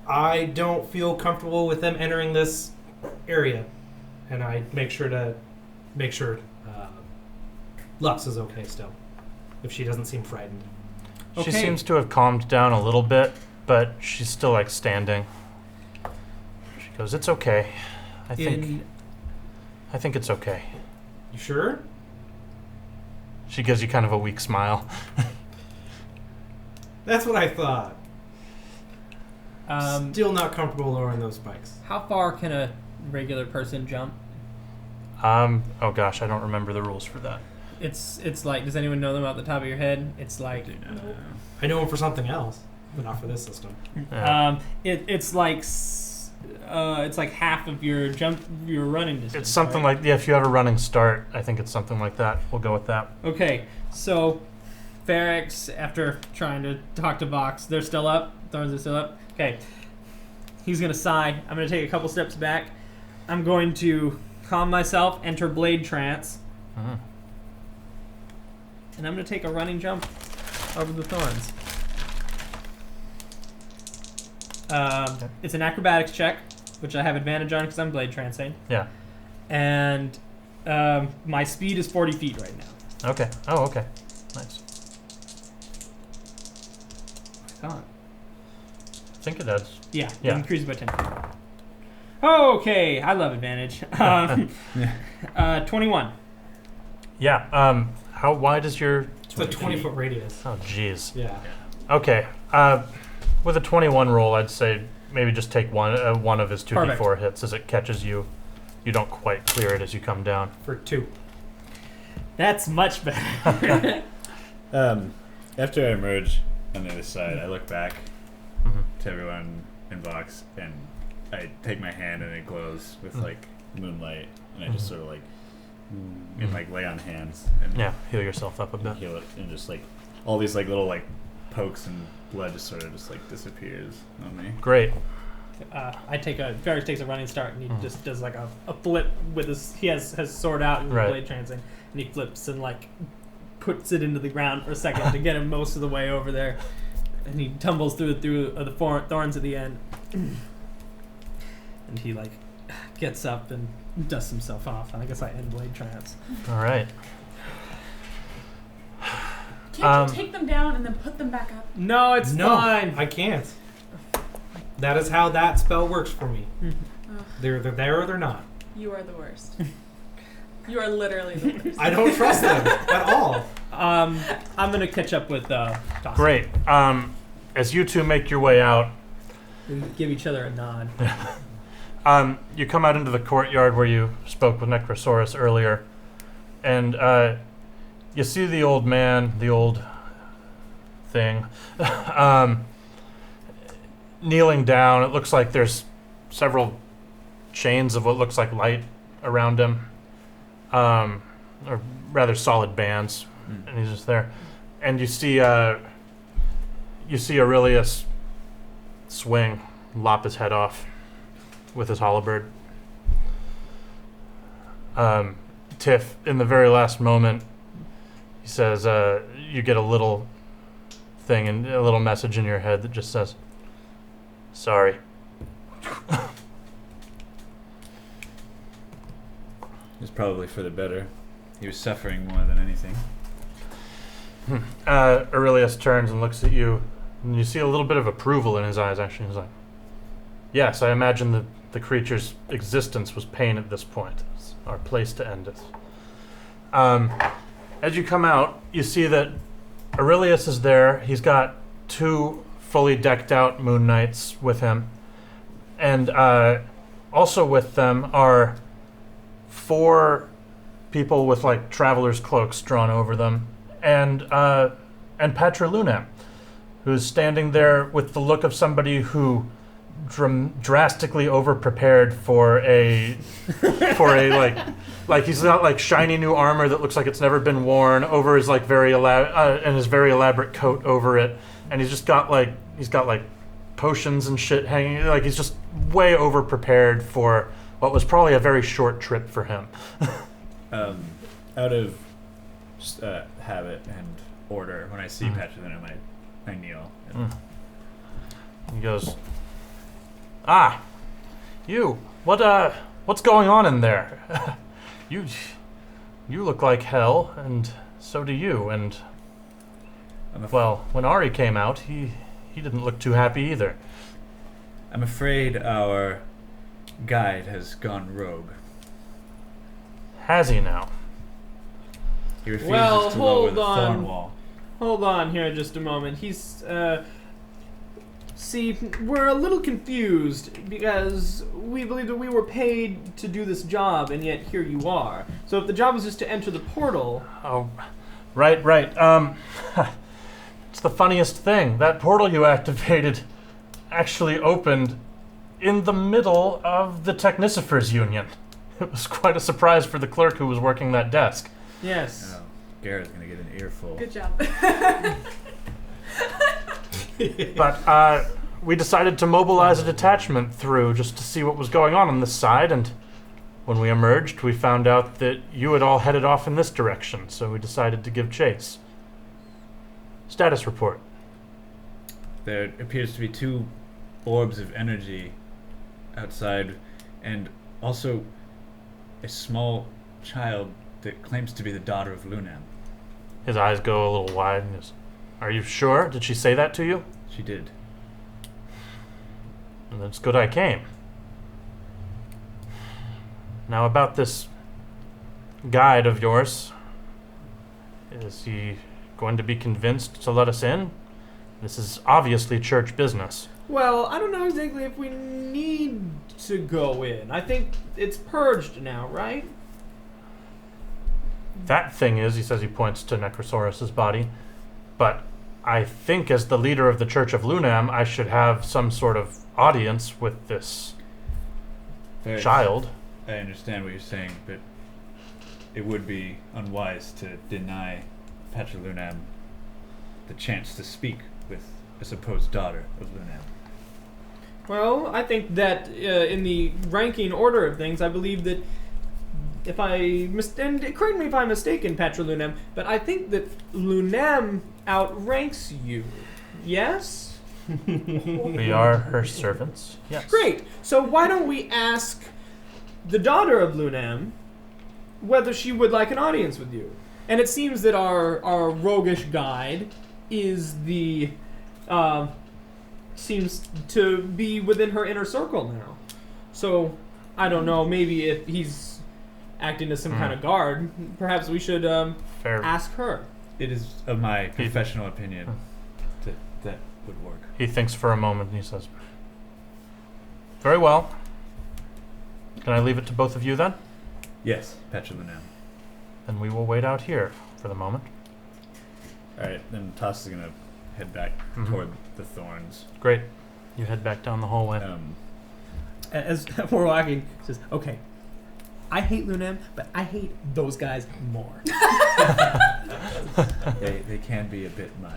I don't feel comfortable with them entering this area, and I make sure Lux is okay still, if she doesn't seem frightened. She Okay. seems to have calmed down a little bit, but she's still like standing. She goes, "It's okay. I think it's okay." You sure? She gives you kind of a weak smile. That's what I thought. Um, Still not comfortable lowering those spikes. how far can a regular person jump? Oh gosh, I don't remember the rules for that. It's like, does anyone know them off the top of your head? It's like, I know him for something else, but not for this system. Yeah. it's like half of your running distance. It's something right? like, yeah, if you have a running start, I think it's something like that. We'll go with that. Okay, so Ferrex, after trying to talk to Vox, they're still up. Thorns are still up. Okay, he's gonna sigh. I'm gonna take a couple steps back. I'm going to calm myself, enter blade trance, Mhm. and I'm gonna take a running jump over the thorns. It's an acrobatics check, which I have advantage on because I'm blade trancing. Yeah. And my speed is 40 feet right now. Okay. Oh, okay. Nice. I think it adds. Yeah, Yeah. it increases by 10 feet. Okay, I love advantage. 21. Yeah. How wide is your? It's a 20-foot radius. Oh, jeez. Yeah. Okay. With a 21 roll, I'd say maybe just take one of his 2d4 hits as it catches you. You don't quite clear it as you come down. For 2. That's much better. After I emerge on the other side, I look back Mhm. to everyone in Vox, and I take my hand and it glows with like moonlight, and I just sort of like and like lay on hands and Yeah. Heal yourself up a bit. heal it, and just like all these like little like pokes and blood just sort of just like disappears on me. Great. Ferrex takes a running start and he just does like a flip with he has his sword out and Right. blade trancing, and he flips and like puts it into the ground for a second to get him most of the way over there, and he tumbles through the thorns at the end, and he like gets up and dusts himself off, and I guess I end blade trance. All right. Can't you take them down and then put them back up? No, it's No, fine. I can't. That is how that spell works for me. Ugh, They're there or they're not. you are the worst. You are literally the worst. I don't trust them at all. I'm gonna catch up with Dawson. Great. As you two make your way out, We give each other a nod. you come out into the courtyard where you spoke with Necrosaurus earlier, and you see the old man, the old thing, kneeling down. It looks like there's several chains of what looks like light around him, or rather solid bands, and he's just there. And you see Aurelius swing, lop his head off with his halberd. Tiff, in the very last moment, he says, you get a little thing and a little message in your head that just says, "Sorry." It's probably for the better. He was suffering more than anything. Aurelius turns and looks at you, and you see a little bit of approval in his eyes, actually. He's like, "Yes, I imagine the creature's existence was pain at this point. It's our place to end it." As you come out, you see that Aurelius is there. He's got 2 fully decked out Moon Knights with him. And also with them are 4 people with like traveler's cloaks drawn over them. And Patra Lunam, who's standing there with the look of somebody who drastically overprepared for a like he's got like shiny new armor that looks like it's never been worn over his like and his very elaborate coat over it, and he's got like potions and shit hanging, like he's just way overprepared for what was probably a very short trip for him. Out of habit and order, when I see Patrolina, I kneel. He goes, "Ah, you. What's going on in there? You look like hell, and so do you. And well, when Ari came out, he didn't look too happy either." I'm afraid our guide has gone rogue. Has he now? He refuses Well, to lower hold the on. thorn wall. Hold on here just a moment. He's, see, we're a little confused because we believe that we were paid to do this job, and yet here you are. So if the job was just to enter the portal... Oh, right. It's the funniest thing. That portal you activated actually opened in the middle of the Techniciphers Union. It was quite a surprise for the clerk who was working that desk. Yes. Oh, Garrett's gonna get an earful. Good job. But we decided to mobilize a detachment through just to see what was going on this side, and when we emerged, we found out that you had all headed off in this direction, so we decided to give chase. Status report. There appears to be 2 orbs of energy outside, and also a small child that claims to be the daughter of Lunam. His eyes go a little wide and goes, "Are you sure? Did she say that to you?" She did. And it's good I came. Now about this guide of yours. Is he going to be convinced to let us in? This is obviously church business. Well, I don't know exactly if we need to go in. I think it's purged now, right? That thing is, he says, he points to Necrosaurus's body, but I think as the leader of the Church of Lunam, I should have some sort of audience with this child. I understand what you're saying, but it would be unwise to deny Patra Lunam the chance to speak with a supposed daughter of Lunam. Well, I think that in the ranking order of things, I believe that if and correct me if I'm mistaken, Patra Lunam, but I think that Lunam outranks you. Yes? We are her servants. Yes. Great. So why don't we ask the daughter of Lunam whether she would like an audience with you? And it seems that our roguish guide is seems to be within her inner circle now. So I don't know, maybe if he's acting as some kind of guard, perhaps we should Fair. ask her. It is of my professional opinion that would work. He thinks for a moment and he says, "Very well. Can I leave it to both of you then? Yes, Patra Lunam. Then we will wait out here for the moment." Alright, then Toss is gonna head back toward the thorns. Great. You head back down the hallway. As we're walking, he says, "Okay, I hate Lunam, but I hate those guys more." They can be a bit much.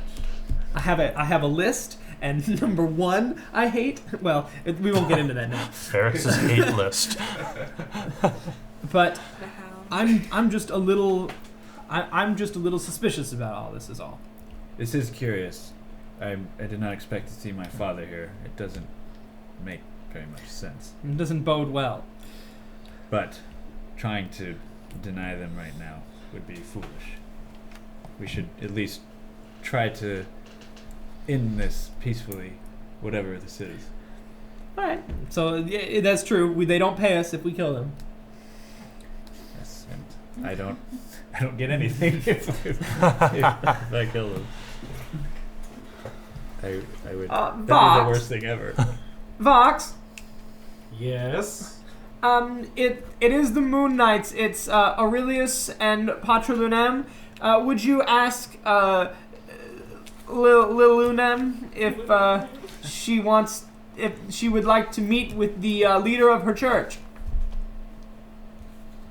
I have a list, and number 1 I hate. Well, we won't get into that now. Eric's hate list. But The hound. I'm just a little suspicious about all this. Is all. This is curious. I did not expect to see my father here. It doesn't make very much sense. It doesn't bode well. But trying to deny them right now would be foolish. We should at least try to end this peacefully, whatever this is. All right. So yeah, that's true. They don't pay us if we kill them. Yes, and I don't get anything if I kill them. I would. That'd be the Vox. worst thing ever. Vox. Yes. It is the Moon Knights. It's Aurelius and Patrolunem. Would you ask Lilunem if she would like to meet with the leader of her church?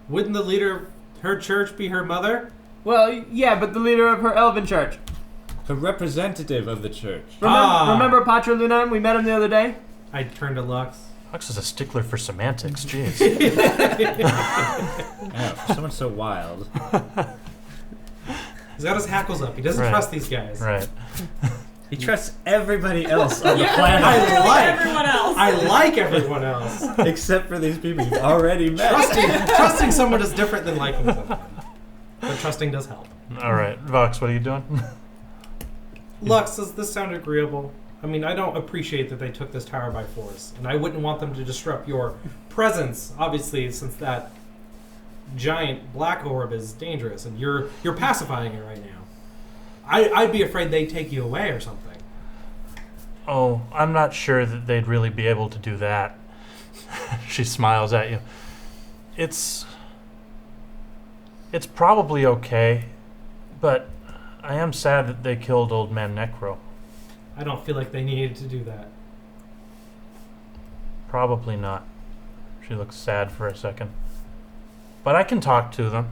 Wouldn't the leader of her church be her mother? Well, yeah, but the leader of her elven church. A representative of the church. Remember Patrolunem? We met him the other day. I turn to Lux. Lux is a stickler for semantics. Jeez. Yeah, for someone so wild. He's got his hackles up. He doesn't Right. trust these guys. Right. He trusts everybody else on the Yeah, planet. I like- everyone else. I like everyone else. Except for these people you've already met. Trusting someone is different than liking someone. But trusting does help. All right, Vox, what are you doing? Lux, does this sound agreeable? I mean, I don't appreciate that they took this tower by force, and I wouldn't want them to disrupt your presence, obviously, since that giant black orb is dangerous, and you're pacifying it right now. I'd be afraid they'd take you away or something. Oh, I'm not sure that they'd really be able to do that. She smiles at you. It's probably okay, but I am sad that they killed Old Man Necro. I don't feel like they needed to do that. Probably not. She looks sad for a second. But I can talk to them.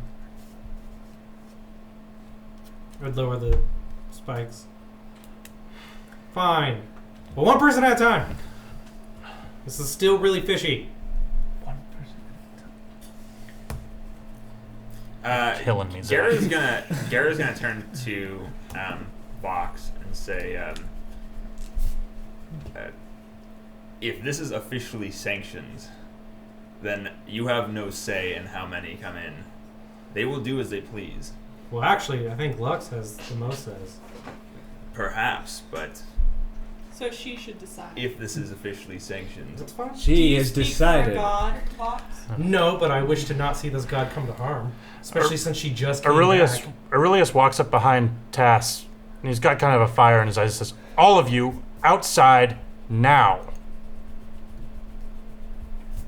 I'd lower the spikes. Fine. But one person at a time. This is still really fishy. One person. Killing me, Zach. Gara's gonna turn to Vox and say, if this is officially sanctioned, then you have no say in how many come in. They will do as they please. Well, actually, I think Lux has the most says. Perhaps, but So she should decide. if this is officially sanctioned, That's fine. Do She you has speak for decided. God, Vox? No, but I wish to not see this god come to harm. Especially since she just came back. Aurelius walks up behind Tass, and he's got kind of a fire in his eyes. He says, "All of you, outside, now."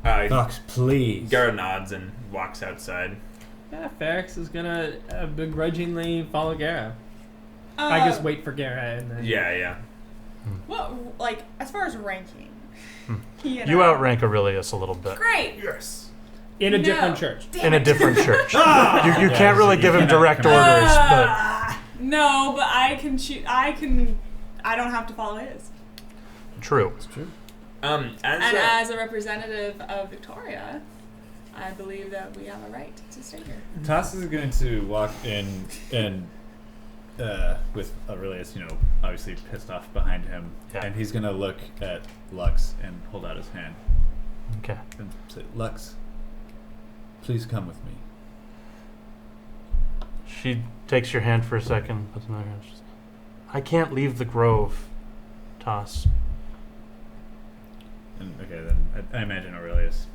Vox, please. Gara nods and walks outside. Yeah, Ferrex is gonna begrudgingly follow Gara. I just wait for Gara and then. Yeah. What, like, as far as ranking? You You know. outrank Aurelius a little bit. Great. Yes. In a No. different church. Damn In a it. different church. You Yeah, can't really you give him cannot direct command. orders, but No, but I can choose. I don't have to follow his. true. It's true. And as a representative of Victoria, I believe that we have a right to stay here. Toss is going to walk in and with Aurelius, obviously pissed off behind him, Yeah. and he's going to look at Lux and hold out his hand Okay. and say, "Lux, please come with me." She takes your hand for a second, puts another hand. She says, "I can't leave the grove, Toss." And okay, then I imagine Aurelius.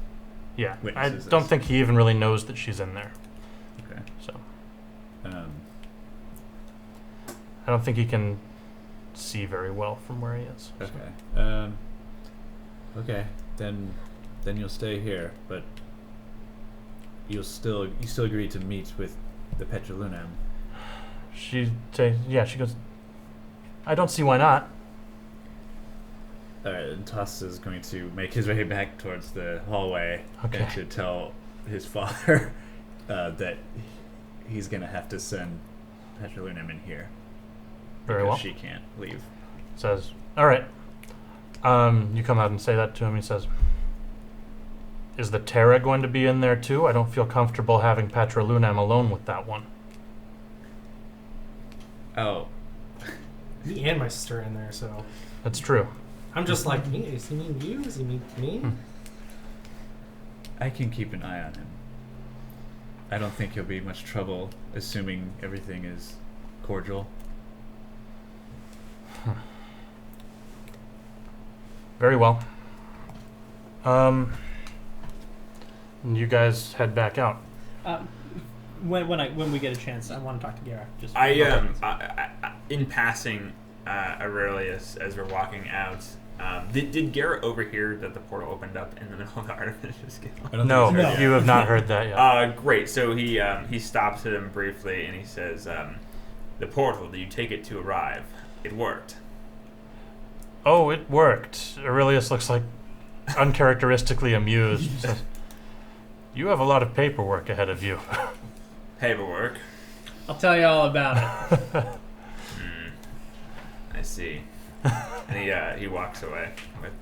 Yeah, I Witnesses don't this. think he even really knows that she's in there. Okay. So Um, I don't think he can see very well from where he is. okay. Okay. Then you'll stay here, but you still agree to meet with the Petrolunam. She goes, "I don't see why not." Alright, and Toss is going to make his way back towards the hallway Okay. and to tell his father that he's going to have to send Petrolunam in here. Very because well. she can't leave. Says, "All right." You come out and say that to him. He says, "Is the Terra going to be in there too? I don't feel comfortable having Patrolunam alone with that one." Oh. Me and my sister are in there, so That's true. I'm just like, me. Does he mean you? Does he mean me? I can keep an eye on him. I don't think he'll be much trouble, assuming everything is cordial. Very well. And you guys head back out. When we get a chance, I want to talk to Gara. Just I in passing, Aurelius, as we're walking out, did Garrett overhear that the portal opened up in the middle of the Artificer's Guild? No, think so. you have not heard that yet. Great. So he stops at him briefly and he says, "The portal. Do you take it to arrive? It worked." Oh, it worked. Aurelius looks like uncharacteristically amused. He says, "You have a lot of paperwork ahead of you." Paperwork. I'll tell you all about it. I see. And he walks away with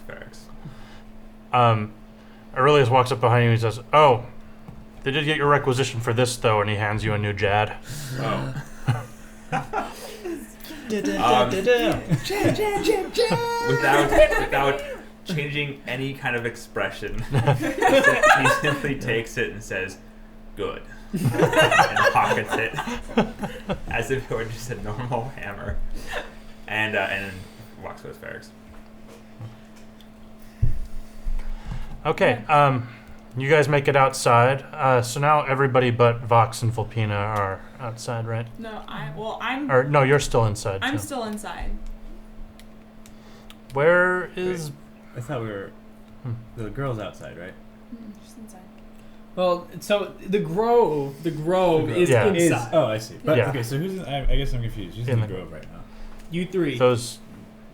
Ferrex. Aurelius walks up behind you and he says, "Oh, they did get your requisition for this, though," and he hands you a new Jad. Oh. Without changing any kind of expression, he simply takes it and says, "Good," and pockets it as if it were just a normal hammer, and walks with Ferrex. Okay, you guys make it outside. So now everybody but Vox and Vulpina are outside, right? No, I'm Or no, you're still inside. I'm too. still inside. Where is? I thought we were... The girl's outside, right? Just inside. Well, so the grove is Yeah. inside. Oh, I see. But, Yeah. okay, so who's in... I guess I'm confused. Who's in the grove right now? You three. Those?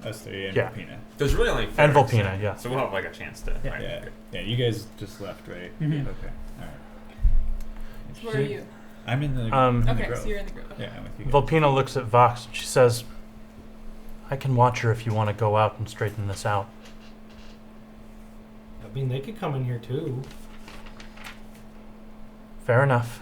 Us three and Yeah. Vulpina. There's really only And Ferrex, Vulpina, yeah. So we'll have like a chance to. Yeah. right, Yeah. great. Yeah, you guys just left, right? Mhm. Okay. All right. So where are you? I'm in the, Um, in the Okay, grove. so you're in the group. Yeah, I'm with you guys. Vulpina looks at Vox and she says, "I can watch her if you want to go out and straighten this out." I mean, they could come in here too. Fair enough.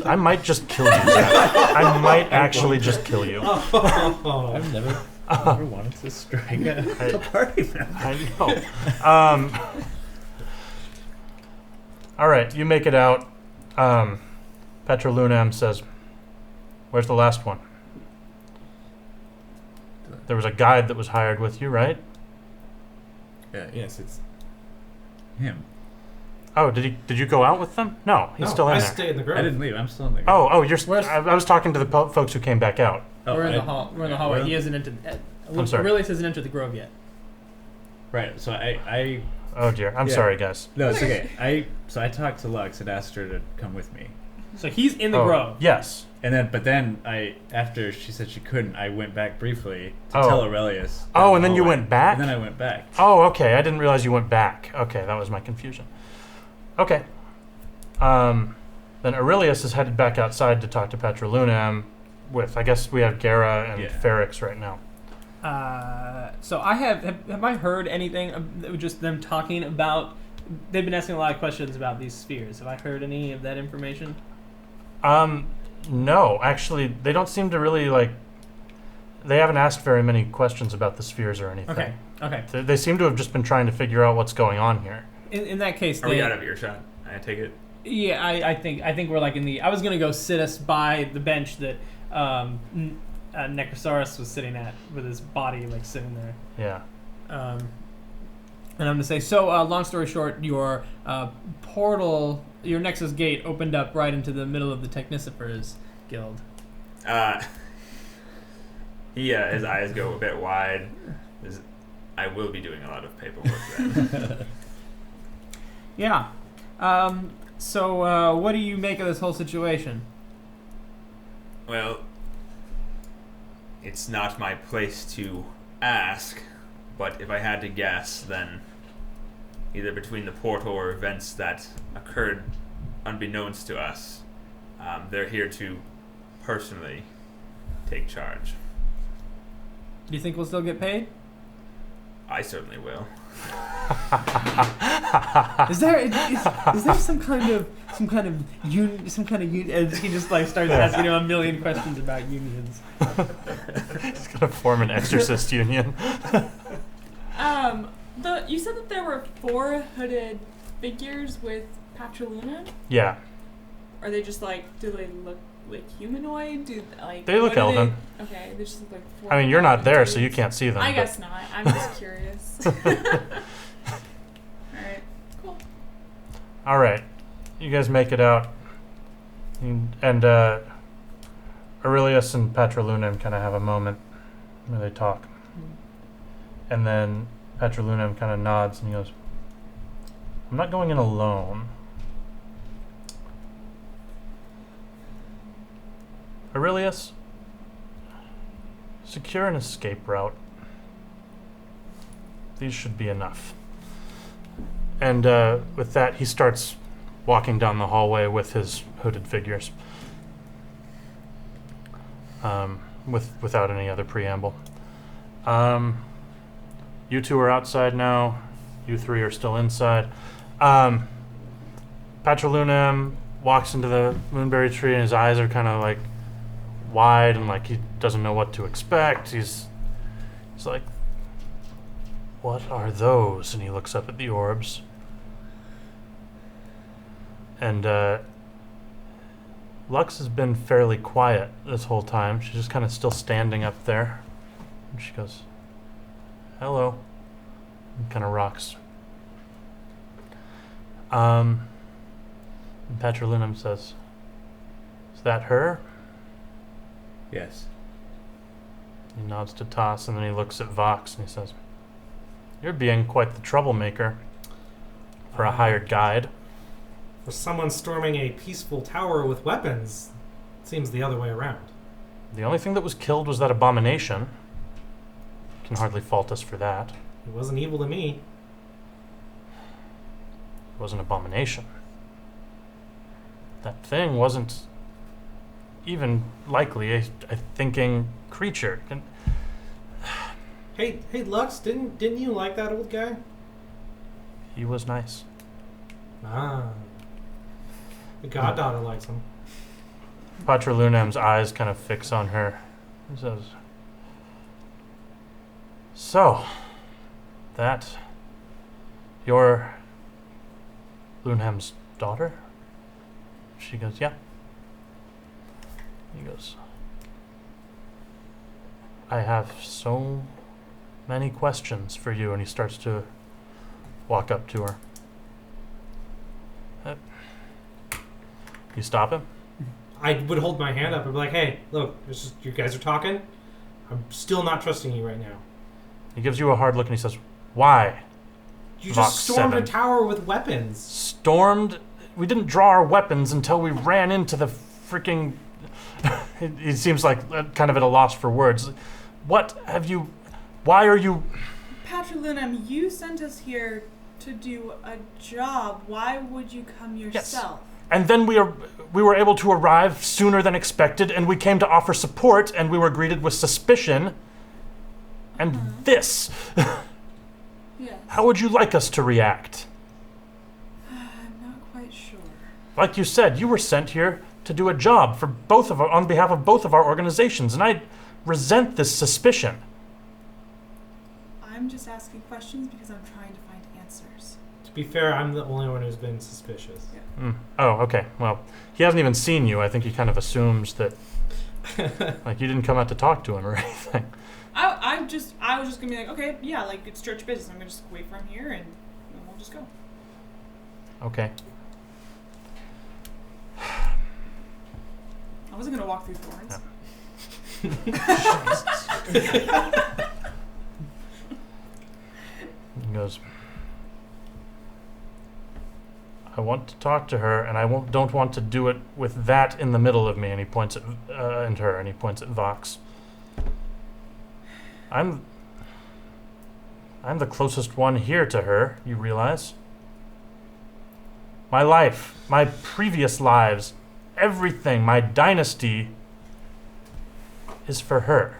I might just kill you, Zach. I might actually just kill you. Oh, I've never wanted to strike a party member. I know. All right, you make it out. Petrolunam says, "Where's the last one?" There was a guide that was hired with you, right? Yeah, yes, it's him. Oh, did you go out with them? No, he's no, still in I there. stay in the grove. I didn't leave. I'm still in the grove. Oh, you're. Where's- I was talking to the folks who came back out. Oh, we're in the hall. We're in the hallway. well- He hasn't entered. I'm sorry. Aurelius hasn't entered the grove yet. Right. So I Oh dear, I'm Yeah. sorry, guys. no, it's okay. I talked to Lux and asked her to come with me, So he's in the Oh, grove. Yes. but then after she said she couldn't, I went back briefly to Oh. tell Aurelius. Oh, down and the then you hallway. went back? And then I went back. Oh, okay. I didn't realize you went back. Okay, that was my confusion. Okay. Then Aurelius is headed back outside to talk to Petrolunam with, I guess we have Gara and Yeah. Ferrex right now. So I have I heard anything of just them talking about? They've been asking a lot of questions about these spheres. Have I heard any of that information? No, actually, they don't seem to really, they haven't asked very many questions about the spheres or anything. Okay. They seem to have just been trying to figure out what's going on here. In that case, Are we out of earshot? I take it. Yeah, I think we're like in the. I was gonna go sit us by the bench that Necrosaurus was sitting at with his body like sitting there. Yeah. And I'm gonna say, so long story short, your portal, your Nexus gate opened up right into the middle of the Technicifers Guild. His eyes go a bit wide. I will be doing a lot of paperwork then. Yeah. So what do you make of this whole situation? Well, it's not my place to ask, but if I had to guess, then either between the portal or events that occurred unbeknownst to us, they're here to personally take charge. Do you think we'll still get paid? I certainly will. Is there some kind of union? And he just like starts asking him a million questions about unions. He's gonna form an exorcist union. You said that there were 4 hooded figures with Patroluna. Yeah, Are they just like? Do they look like humanoid? they look elven. Okay, they just look like 4. I mean, you're not there, so dudes. you can't see them. I but- guess not. I'm just curious. All right, cool. All right, you guys make it out, and Aurelius and Patrolunum kind of have a moment where they talk, and then Patrolunum kind of nods and he goes, "I'm not going in alone. Aurelius, secure an escape route. These should be enough." And with that, he starts walking down the hallway with his hooded figures, without any other preamble. You 2 are outside now. You 3 are still inside. Patrolunum walks into the moonberry tree, and his eyes are kind of like wide, and like he doesn't know what to expect. He's like, "What are those?" And he looks up at the orbs. And Lux has been fairly quiet this whole time. She's just kind of still standing up there. And she goes, "Hello." And kind of rocks. And Patrolunum says, "Is that her?" Yes. He nods to Toss, and then he looks at Vox and he says, "You're being quite the troublemaker for a hired guide." For someone storming a peaceful tower with weapons, it seems the other way around. The only thing that was killed was that abomination. You can hardly fault us for that. It wasn't evil to me. It was an abomination. That thing wasn't even likely a thinking creature. And Hey, Lux, didn't you like that old guy? he was nice. Ah. The goddaughter likes him. Patrolunum's eyes kind of fix on her. He says, "So, that you're Lunham's daughter?" She goes, "Yeah." He goes, "I have so many questions for you," and he starts to walk up to her. You stop him? I would hold my hand up and be like, "Hey, look, this is, you guys are talking. I'm still not trusting you right now. He gives you a hard look and he says, "Why?" You Vox just stormed 7. a tower with weapons." Stormed? We didn't draw our weapons until we ran into the freaking... He seems like kind of at a loss for words. What have you... Why are you... Patrolunum, you sent us here to do a job. Why would you come yourself? And then we were able to arrive sooner than expected, and we came to offer support, and we were greeted with suspicion. And this. Yes. How would you like us to react? I'm not quite sure. Like you said, you were sent here to do a job for on behalf of both of our organizations, and I resent this suspicion. I'm just asking questions because I'm trying to find answers. To be fair, I'm the only one who's been suspicious. Oh, okay. Well, he hasn't even seen you. I think he kind of assumes that, like, you didn't come out to talk to him or anything. I was just gonna be like, okay, yeah, like it's church business. I'm gonna just wait for him here and we'll just go. Okay. I wasn't gonna walk through thorns. He goes, "I want to talk to her, and I don't want to do it with that in the middle of me." And he points at and her, and he points at Vox. I'm the closest one here to her, you realize? My life, my previous lives, everything, my dynasty is for her.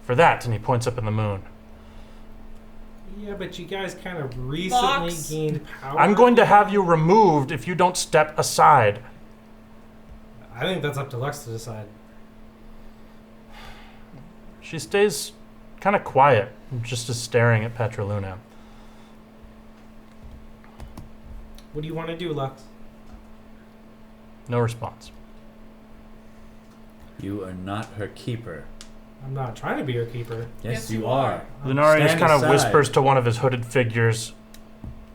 For that, and he points up in the moon. Yeah, but you guys kind of recently Vox. gained power. I'm going to have you removed if you don't step aside. I think that's up to Lux to decide. She stays kind of quiet, just is staring at Petroluna. What do you want to do, Lux? No response. You are not her keeper. I'm not trying to be your keeper. Yes, Yes, you you are. Lunarius Stand kind of aside. whispers to one of his hooded figures,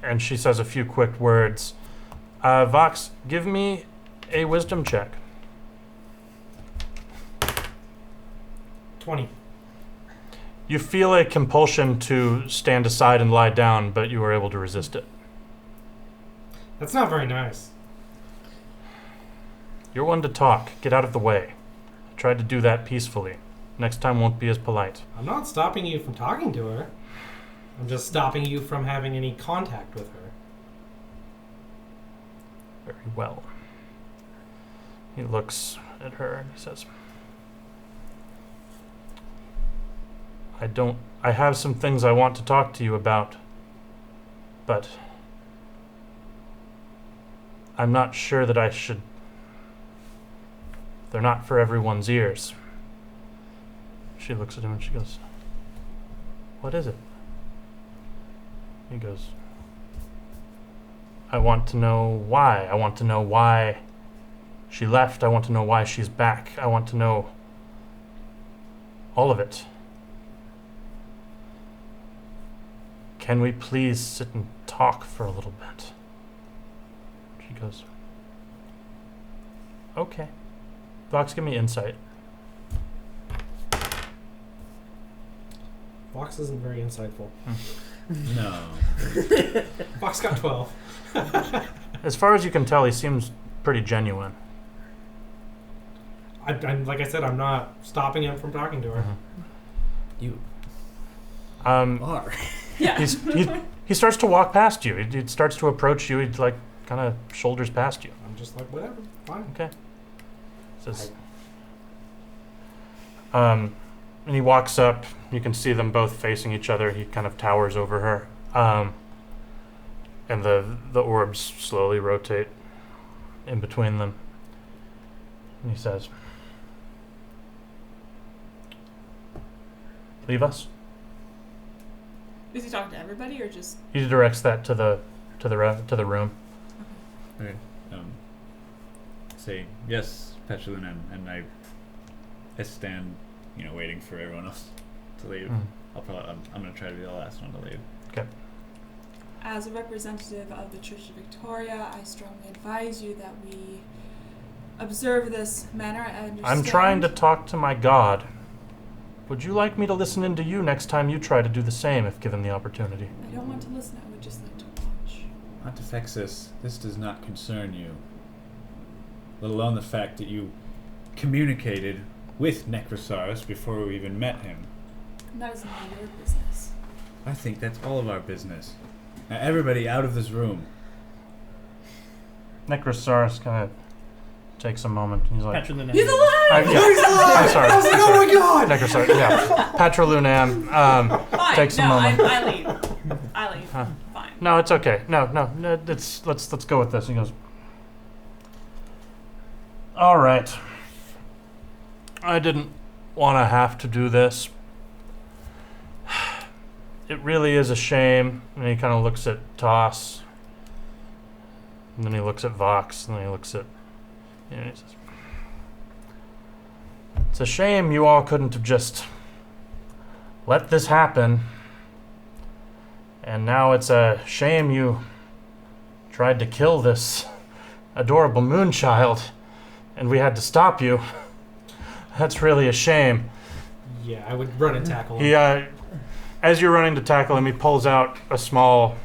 and she says a few quick words. Vox, give me a wisdom check. 20. You feel a compulsion to stand aside and lie down, but you are able to resist it. That's not very nice. You're one to talk. Get out of the way. I tried to do that peacefully. Next time won't be as polite. I'm not stopping you from talking to her. I'm just stopping you from having any contact with her. Very well. He looks at her and he says, I have some things I want to talk to you about, but I'm not sure that I should. They're not for everyone's ears. She looks at him and she goes, what is it? He goes, I want to know why. I want to know why she left. I want to know why she's back. I want to know all of it. Can we please sit and talk for a little bit? She goes, okay. Vox, give me insight. Vox isn't very insightful. No. Vox got 12. As far as you can tell, he seems pretty genuine. I'm like I said, I'm not stopping him from talking to her. You Um, are. Yeah. he starts to walk past you. He starts to approach you. He like kind of shoulders past you. I'm just like, whatever, fine. Okay. Says, and he walks up. You can see them both facing each other. He kind of towers over her. And the orbs slowly rotate in between them. And he says, leave us. Is he talking to everybody or just? He directs that to the room. Okay. Say yes, Petroluna, and I stand, waiting for everyone else to leave. Mm. I'm gonna try to be the last one to leave. As a representative of the Church of Victoria, I strongly advise you that we observe this manner. I understand. I'm trying to talk to my God. Would you like me to listen into you next time you try to do the same if given the opportunity? I don't want to listen. I would just like to watch. Artifexis, this does not concern you. Let alone the fact that you communicated with Necrosaurus before we even met him. And that is none of your business. I think that's all of our business. Now everybody out of this room. Necrosaurus kind of takes a moment. He's like, Petroluna. He's alive! yeah. I'm sorry. I was like, oh my god! Necrosaurus, yeah. Patrolunam Fine. takes a no, moment. I leave. I leave. Huh. Fine. No, it's okay. No. Let's go with this. He goes, all right. I didn't want to have to do this. It really is a shame. And he kind of looks at Toss. And then he looks at Vox. And then he looks at... he says, it's a shame you all couldn't have just let this happen. And now it's a shame you tried to kill this adorable moonchild. And we had to stop you. That's really a shame. Yeah, I would run and tackle him. He, as you're running to tackle him, he pulls out a small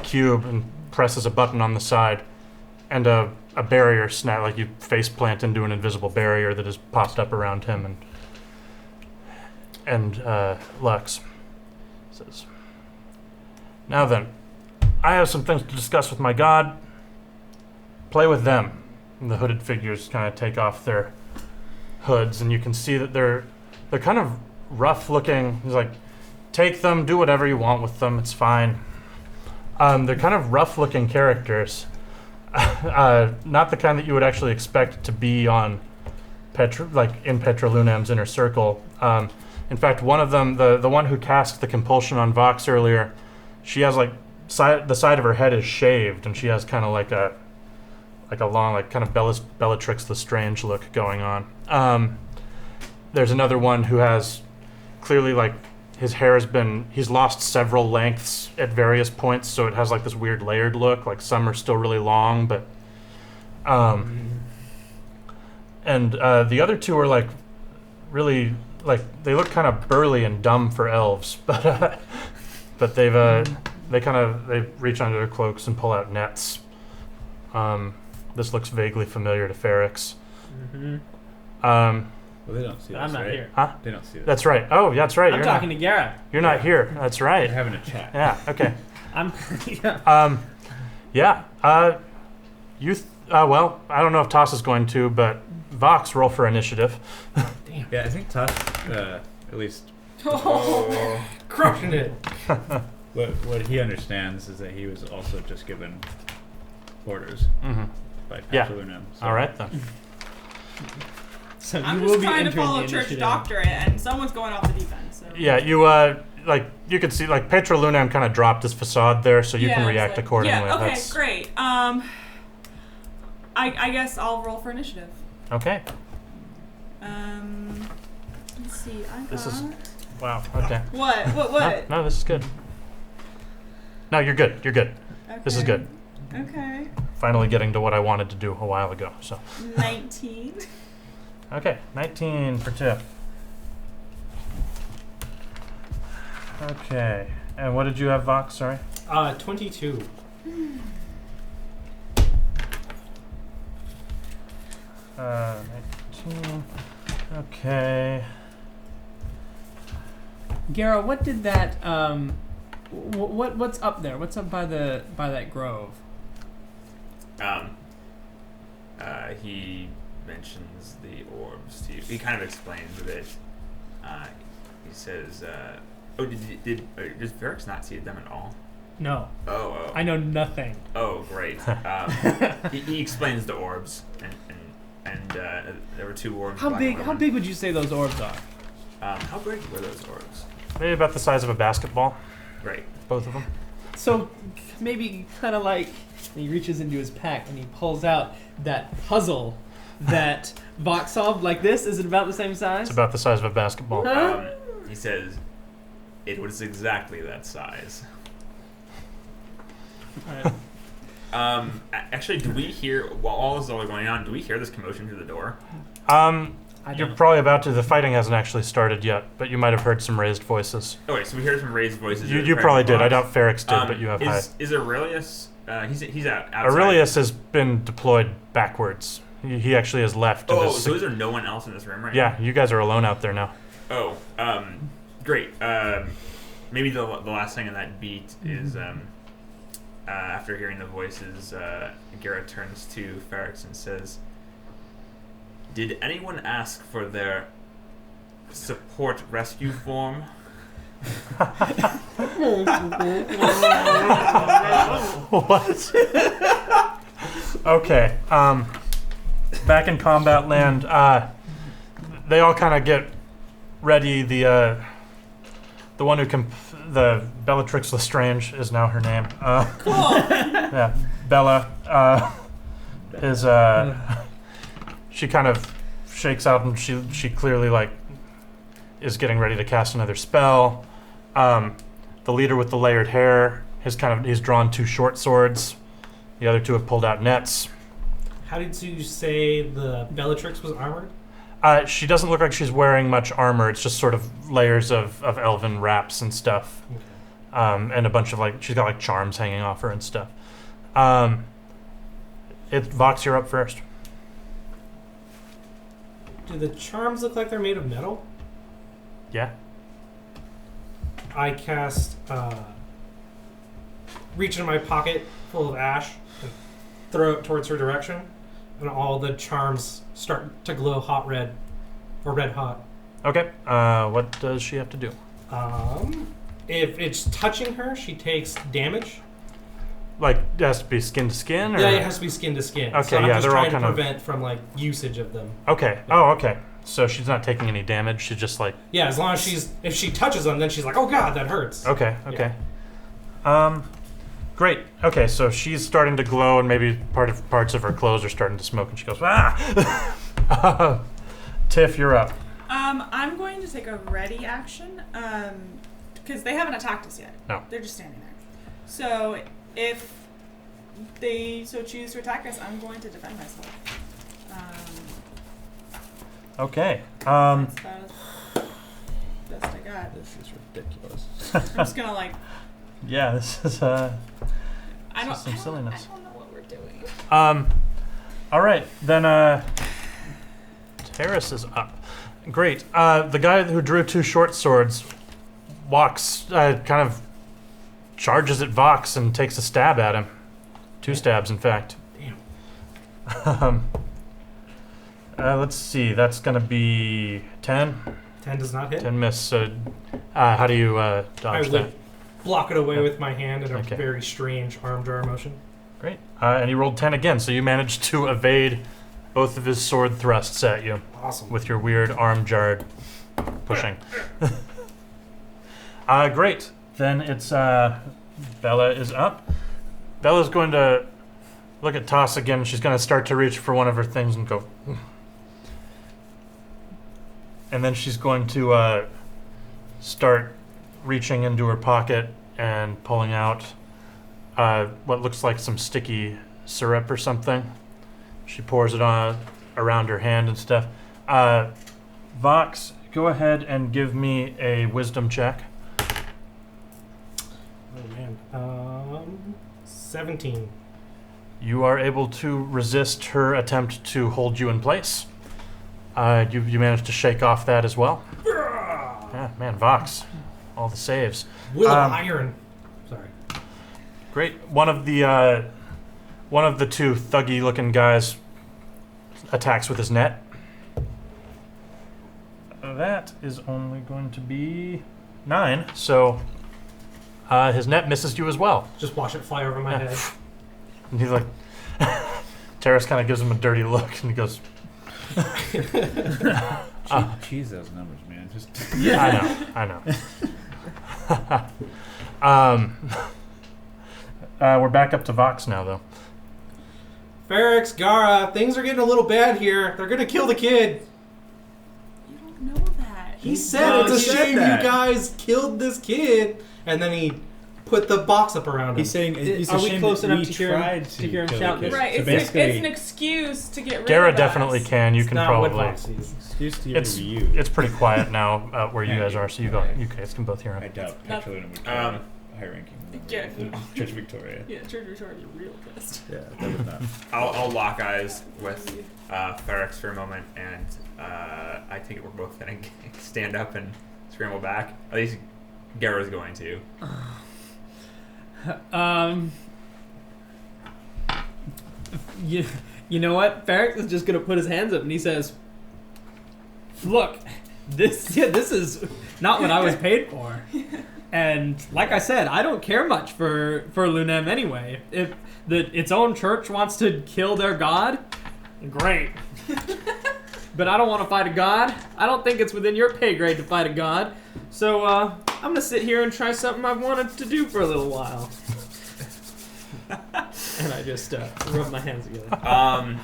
cube and presses a button on the side, and a barrier snap, like you face plant into an invisible barrier that has popped up around him, and Lux says, now then, I have some things to discuss with my god. Play with them. And the hooded figures kind of take off their hoods, and you can see that they're kind of rough looking. He's like, take them, do whatever you want with them. It's fine. They're kind of rough-looking characters. Not the kind that you would actually expect to be on in Petrolunam's inner circle. In fact, one of them, the one who cast the compulsion on Vox earlier, she has the side of her head is shaved, and she has kind of like a long, kind of Bellatrix Lestrange look going on. There's another one who has clearly his hair he's lost several lengths at various points, so it has this weird layered look. Some are still really long, but and the other two are really they look kind of burly and dumb for elves, but they reach under their cloaks and pull out nets. This looks vaguely familiar to Ferrix. Well, they don't see this, I'm not right? here. Huh? They don't see this. That's right. Oh, that's right. I'm talking to Gara. You're not here. That's right. They're having a chat. Yeah. Okay. I'm. Yeah. Yeah. Well, I don't know if Toss is going to, but Vox, roll for initiative. Yeah, I think Tosh, at least Crushing it. what he understands is that he was also just given orders Mm-hmm. by Yeah. Petrolunam. So. All right then. So I'm you just will be trying to entering follow the church initiative. doctorate, and someone's going off the deep end. So. Yeah, you could see Petrolunam kind of dropped his facade there, so you can it's react accordingly. Yeah. Okay. That's- Great. I guess I'll roll for initiative. Okay. Let's see. I got. This is- Wow. Okay. What? No, this is good. No, you're good. You're good. Okay. This is good. Okay. Finally getting to what I wanted to do a while ago. So. 19. Okay, 19 for Tiff. Okay, and what did you have, Vox? Sorry. 22. Uh, 19. Okay. Gara, what did that? What's up there? What's up by that grove? He mentions the orbs to you. He kind of explains a bit. He says, does Ferrix not see them at all? No, Oh. I know nothing. Oh, great. He explains the orbs, and there were two orbs. How black big? and How white. big would you say those orbs are? How big were those orbs? Maybe about the size of a basketball, Great. both of them. So maybe kind of like he reaches into his pack and he pulls out that puzzle that Vox solved. Like this, is it about the same size? It's about the size of a basketball. Huh? He says, it was exactly that size. Alright. Actually, do we hear, while all this is all going on, do we hear this commotion through the door? I You're don't. probably about to. The fighting hasn't actually started yet, but you might have heard some raised voices. Oh, wait, so we hear some raised voices. You probably did. I doubt Ferrix did, but you have high. Is Aurelius, he's out outside. Aurelius has been deployed backwards. He actually has left. and Oh, is- so is there no one else in this room right now? yeah, you guys are alone out there now. Oh, great. Maybe the last thing on that beat is after hearing the voices, Garrett turns to Ferrix and says, "Did anyone ask for their support rescue form?" What? Okay. Back in combat land, they all kind of get ready. The one who the Bellatrix Lestrange is now her name. Cool. Yeah, Bella is she kind of shakes out and she clearly is getting ready to cast another spell. The leader with the layered hair he's drawn two short swords. The other two have pulled out nets. How did you say the Bellatrix was armored? She doesn't look like she's wearing much armor. It's just sort of layers of elven wraps and stuff. Okay. And a bunch of she's got charms hanging off her and stuff. Vox, you're up first. Do the charms look like they're made of metal? Yeah. I cast reach in my pocket full of ash and throw it towards her direction, and all the charms start to glow hot red or red hot. Okay. What does she have to do? If it's touching her, she takes damage. Like, it has to be skin to skin? Or? Yeah, it has to be skin to skin. Okay, so I'm yeah, just they're all trying to kind of- prevent from like usage of them. Okay. Oh, okay. So she's not taking any damage. She's just like... Yeah, as long as if she touches them, then she's like, oh god, that hurts. Okay, okay. Great. Okay, so she's starting to glow, and maybe parts of her clothes are starting to smoke, and she goes, ah! Tiff, you're up. I'm going to take a ready action, because they haven't attacked us yet. No. They're just standing there. So if they so choose to attack us, I'm going to defend myself. Okay. That's about as best I got. This is ridiculous. I'm just gonna like. Yeah, this is I don't. some silliness. I don't know what we're doing. All right, then Terrace is up. Great. The guy who drew 2 short swords walks, kind of charges at Vox and takes a stab at him. 2 stabs, in fact. Damn. Let's see. That's gonna be 10. 10 does not hit. 10 miss. So, how do you I dodge would that? block it away with my hand in a Okay. very strange arm drawer motion. Great. And he rolled 10 again, so you managed to evade both of his sword thrusts at you Awesome. with your weird arm jarred pushing. Great. Then it's Bella is up. Bella's going to look at Toss again. She's going to start to reach for one of her things and go. And then she's going to start reaching into her pocket and pulling out what looks like some sticky syrup or something. She pours it on around her hand and stuff. Vox, go ahead and give me a wisdom check. Oh man. 17. You are able to resist her attempt to hold you in place. You managed to shake off that as well. Yeah, man, Vox, all the saves. Will of Iron. Sorry. Great. One of the 2 thuggy-looking guys attacks with his net. That is only going to be 9. So his net misses you as well. Just watch it fly over my Yeah. head. And he's like, Terrace kind of gives him a dirty look, and he goes, Cheese those numbers, man. Just I know. We're back up to Vox now, though. Ferrex, Gara, things are getting a little bad here. They're gonna kill the kid. You don't know that. He said No, it's a he said shame that. you guys killed this kid. And then he put the box up around him. He's saying it's Are a we shame close that enough we to hear him- tried to hear him kill shout the kid. this? Right, So it's, basically, it's an excuse to get rid Gara of definitely us. can. You It's can not what probably. Fox sees. excuse to It's you. it's pretty quiet now where you Yeah, guys are, so you guys can both hear I him. doubt No. Petrolina would Um, high ranking. Yeah. Church of Victoria. Yeah, Church Victoria would be real pissed. Yeah, that would not. I'll lock eyes with Ferrex for a moment, and I think we're both gonna stand up and scramble back. At least Gara's going to. You know what? Ferrex is just gonna put his hands up and he says, "Look, this is not what I was paid for." And like I said, I don't care much for Lunem anyway. If its own church wants to kill their god, great. But I don't want to fight a god. I don't think it's within your pay grade to fight a god. So I'm gonna sit here and try something I've wanted to do for a little while. And I just rub my hands together.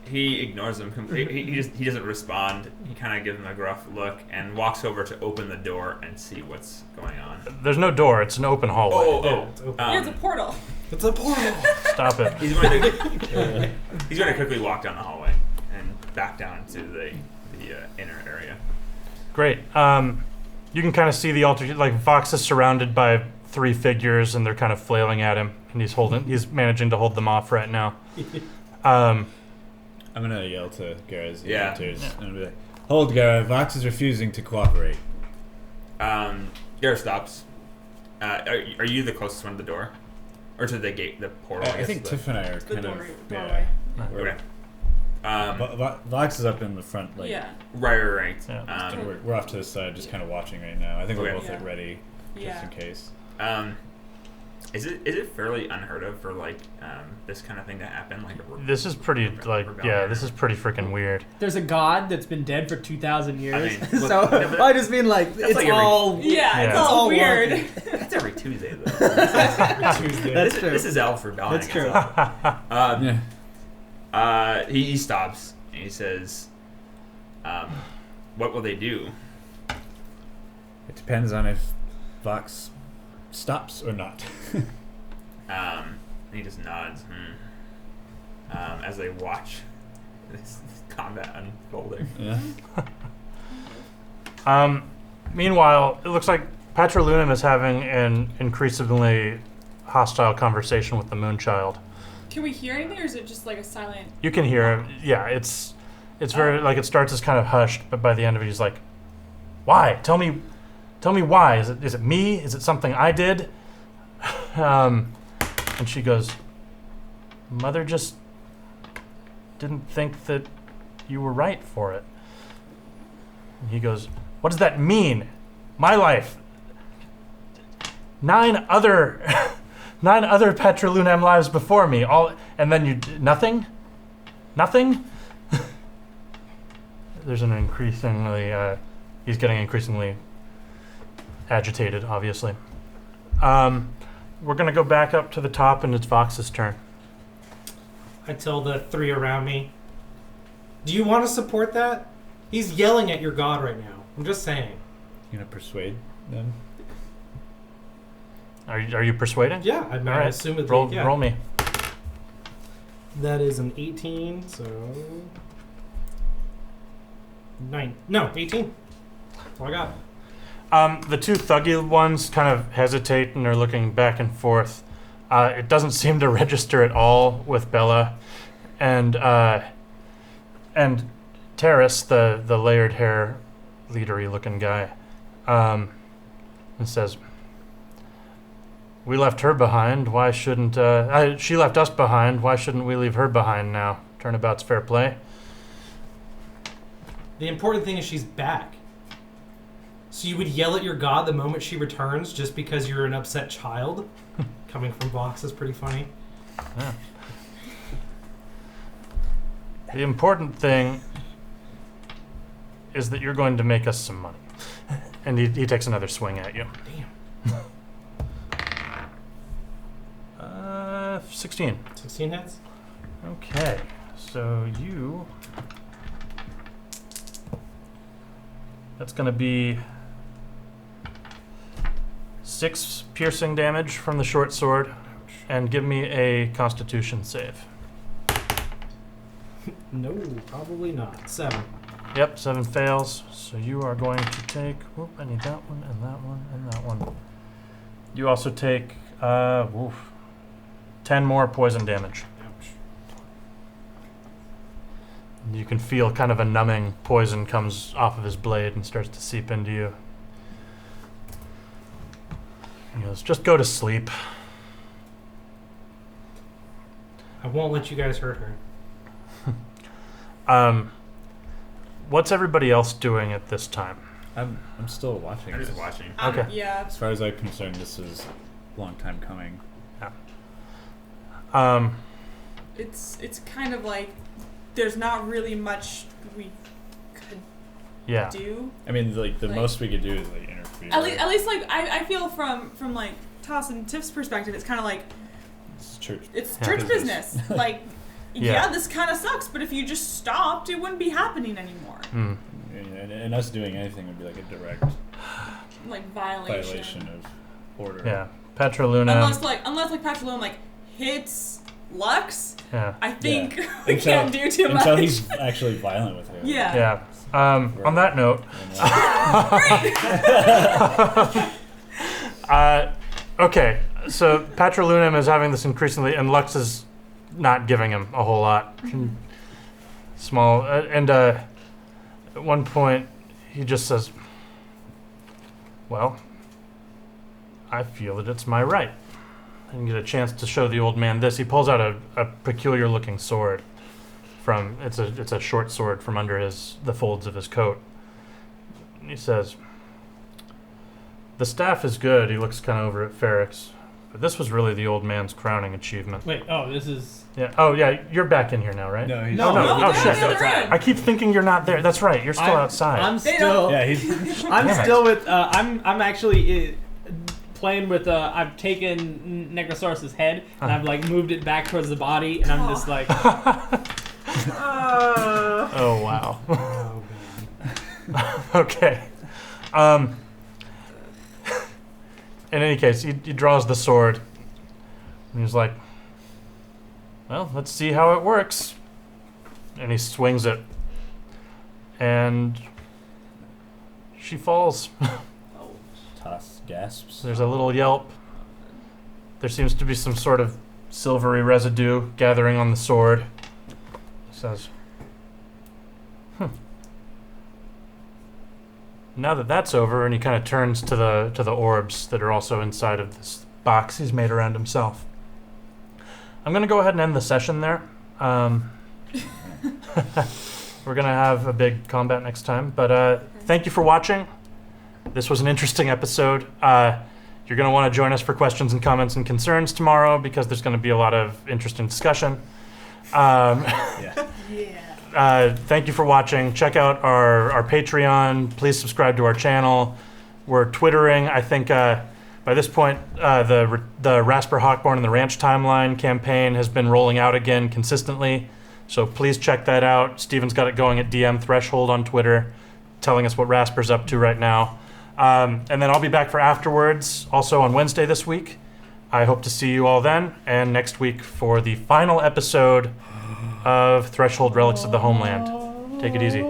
He ignores him completely. He doesn't respond. He kind of gives him a gruff look and walks over to open the door and see what's going on. There's no door. It's an open hallway. It's open. Yeah, it's a portal. It's a portal. Stop it. He's going to quickly walk down the hallway and back down to the inner area. Great. You can kind of see the altar. Like Vox is surrounded by 3 figures, and they're kind of flailing at him, and he's managing to hold them off right now. I'm gonna yell to Gara's Yeah. auditors and be like, "Hold, Gara! Vox is refusing to cooperate." Gara stops. Are you the closest one to the door, or to the gate, the portal? I think the, Tiff and I are The kind doorway. of doorway. Okay. Vox is up in the front, like Yeah. Right. Yeah. we're off to the side, just kind of watching right now. I think we're Okay. both like ready, just Yeah. in case. Is it fairly unheard of for like this kind of thing to happen? Like This is pretty, like, yeah, this is pretty freaking weird. There's a god that's been dead for 2,000 years. I mean, look, So yeah, but I just mean like that's it's like every- all. Yeah, it's Yeah. all all weird. wonky. That's every Tuesday though. Tuesday. That's true. This is Alfred dying. That's true. He stops and he says, "What will they do?" It depends on if Vox stops or not. He just nods. As they watch this combat unfolding. Yeah. Meanwhile, it looks like Patrolunum is having an increasingly hostile conversation with the Moonchild. Can we hear anything, or is it just like a silent? You can hear him. Yeah, it's very like it starts as kind of hushed, but by the end of it, he's like, "Why? Tell me why? Is it me? Is it something I did?" And she goes, "Mother just didn't think that you were right for it." And he goes, "What does that mean? My life. 9 other Petrolunam lives before me. All, and then you nothing? There's an increasingly he's getting increasingly agitated, obviously. We're gonna go back up to the top, and it's Vox's turn. I tell the 3 around me, do you want to support that? He's yelling at your god right now. I'm just saying. You gonna persuade them? Are you persuading? Yeah, I All right. assume it's Roll, yeah. roll me. That is an 18, so 9. No, 18. That's all I got. The 2 thuggy ones kind of hesitate and are looking back and forth. It doesn't seem to register at all with Bella, and Terrace, the layered hair, leadery looking guy, and says, "We left her behind. Why shouldn't she left us behind? Why shouldn't we leave her behind now? Turnabout's fair play." The important thing is she's back. So you would yell at your god the moment she returns just because you're an upset child? Coming from Vox is pretty funny. Yeah. The important thing is that you're going to make us some money. And he takes another swing at you. Damn. 16. 16 hits? Okay, so you... That's going to be 6 piercing damage from the short sword, and give me a Constitution save. No, probably not. 7. Yep, 7 fails. So you are going to take... Whoop, I need that one, and that one, and that one. You also take 10 more poison damage. Ouch. You can feel kind of a numbing poison comes off of his blade and starts to seep into you. He goes, "Just go to sleep." I won't let you guys hurt her. What's everybody else doing at this time? I'm still watching. I'm just this. watching. Okay. Yeah. As far as I'm concerned, this is a long time coming. It's kind of like there's not really much we could Yeah. do. I mean, like the Like- most we could do is like interfere. At least like I feel from like Toss and Tiff's perspective, it's kind of like It's church. it's Yeah. church business. Like, Yeah. yeah, this kind of sucks, but if you just stopped, it wouldn't be happening anymore. Hmm. And us doing anything would be like a direct Like violation. violation of order. Yeah. Petroluna. Unless like Patrolone like hits Lux, Yeah. I think we Until- can't do too much. Until he's actually violent with her. Yeah. Yeah. On that note, okay, so Patrolunum is having this increasingly, and Lux is not giving him a whole lot. Small, and at one point, he just says, "Well, I feel that it's my right." I didn't get a chance to show the old man this. He pulls out a peculiar-looking sword, from it's a short sword from under the folds of his coat. And he says, "The staff is good." He looks kind of over at Ferrix, but this was really the old man's crowning achievement. Wait, oh, this is... Yeah. Oh yeah, you're back in here now, right? No, he's No, no. No, Oh, they're shit. in the other room. I keep thinking you're not there. That's right. You're still outside. I'm They still... Yeah, he's I'm Damn it. still with... I'm actually playing with... I've taken Negrosaurus's head, and I've, like, moved it back towards the body, and I'm just like... Oh wow. Oh, man. Okay. In any case, he draws the sword, and he's like, "Well, let's see how it works." And he swings it, and she falls. Toss gasps. There's a little yelp. There seems to be some sort of silvery residue gathering on the sword. He says, "Now that that's over," and he kind of turns to the orbs that are also inside of this box he's made around himself. "I'm going to go ahead and end the session there. We're going to have a big combat next time, but thank you for watching. This was an interesting episode. You're going to want to join us for questions and comments and concerns tomorrow because there's going to be a lot of interesting discussion. Yeah. Thank you for watching. Check out our Patreon. Please subscribe to our channel. We're Twittering. I think by this point, the Rasper Hawkborn and the Ranch Timeline campaign has been rolling out again consistently. So please check that out. Steven's got it going at DnDThreshold on Twitter, telling us what Rasper's up to right now. And then I'll be back for Afterwards, also on Wednesday this week. I hope to see you all then, and next week for the final episode of Threshold Relics of the Homeland. Take it easy.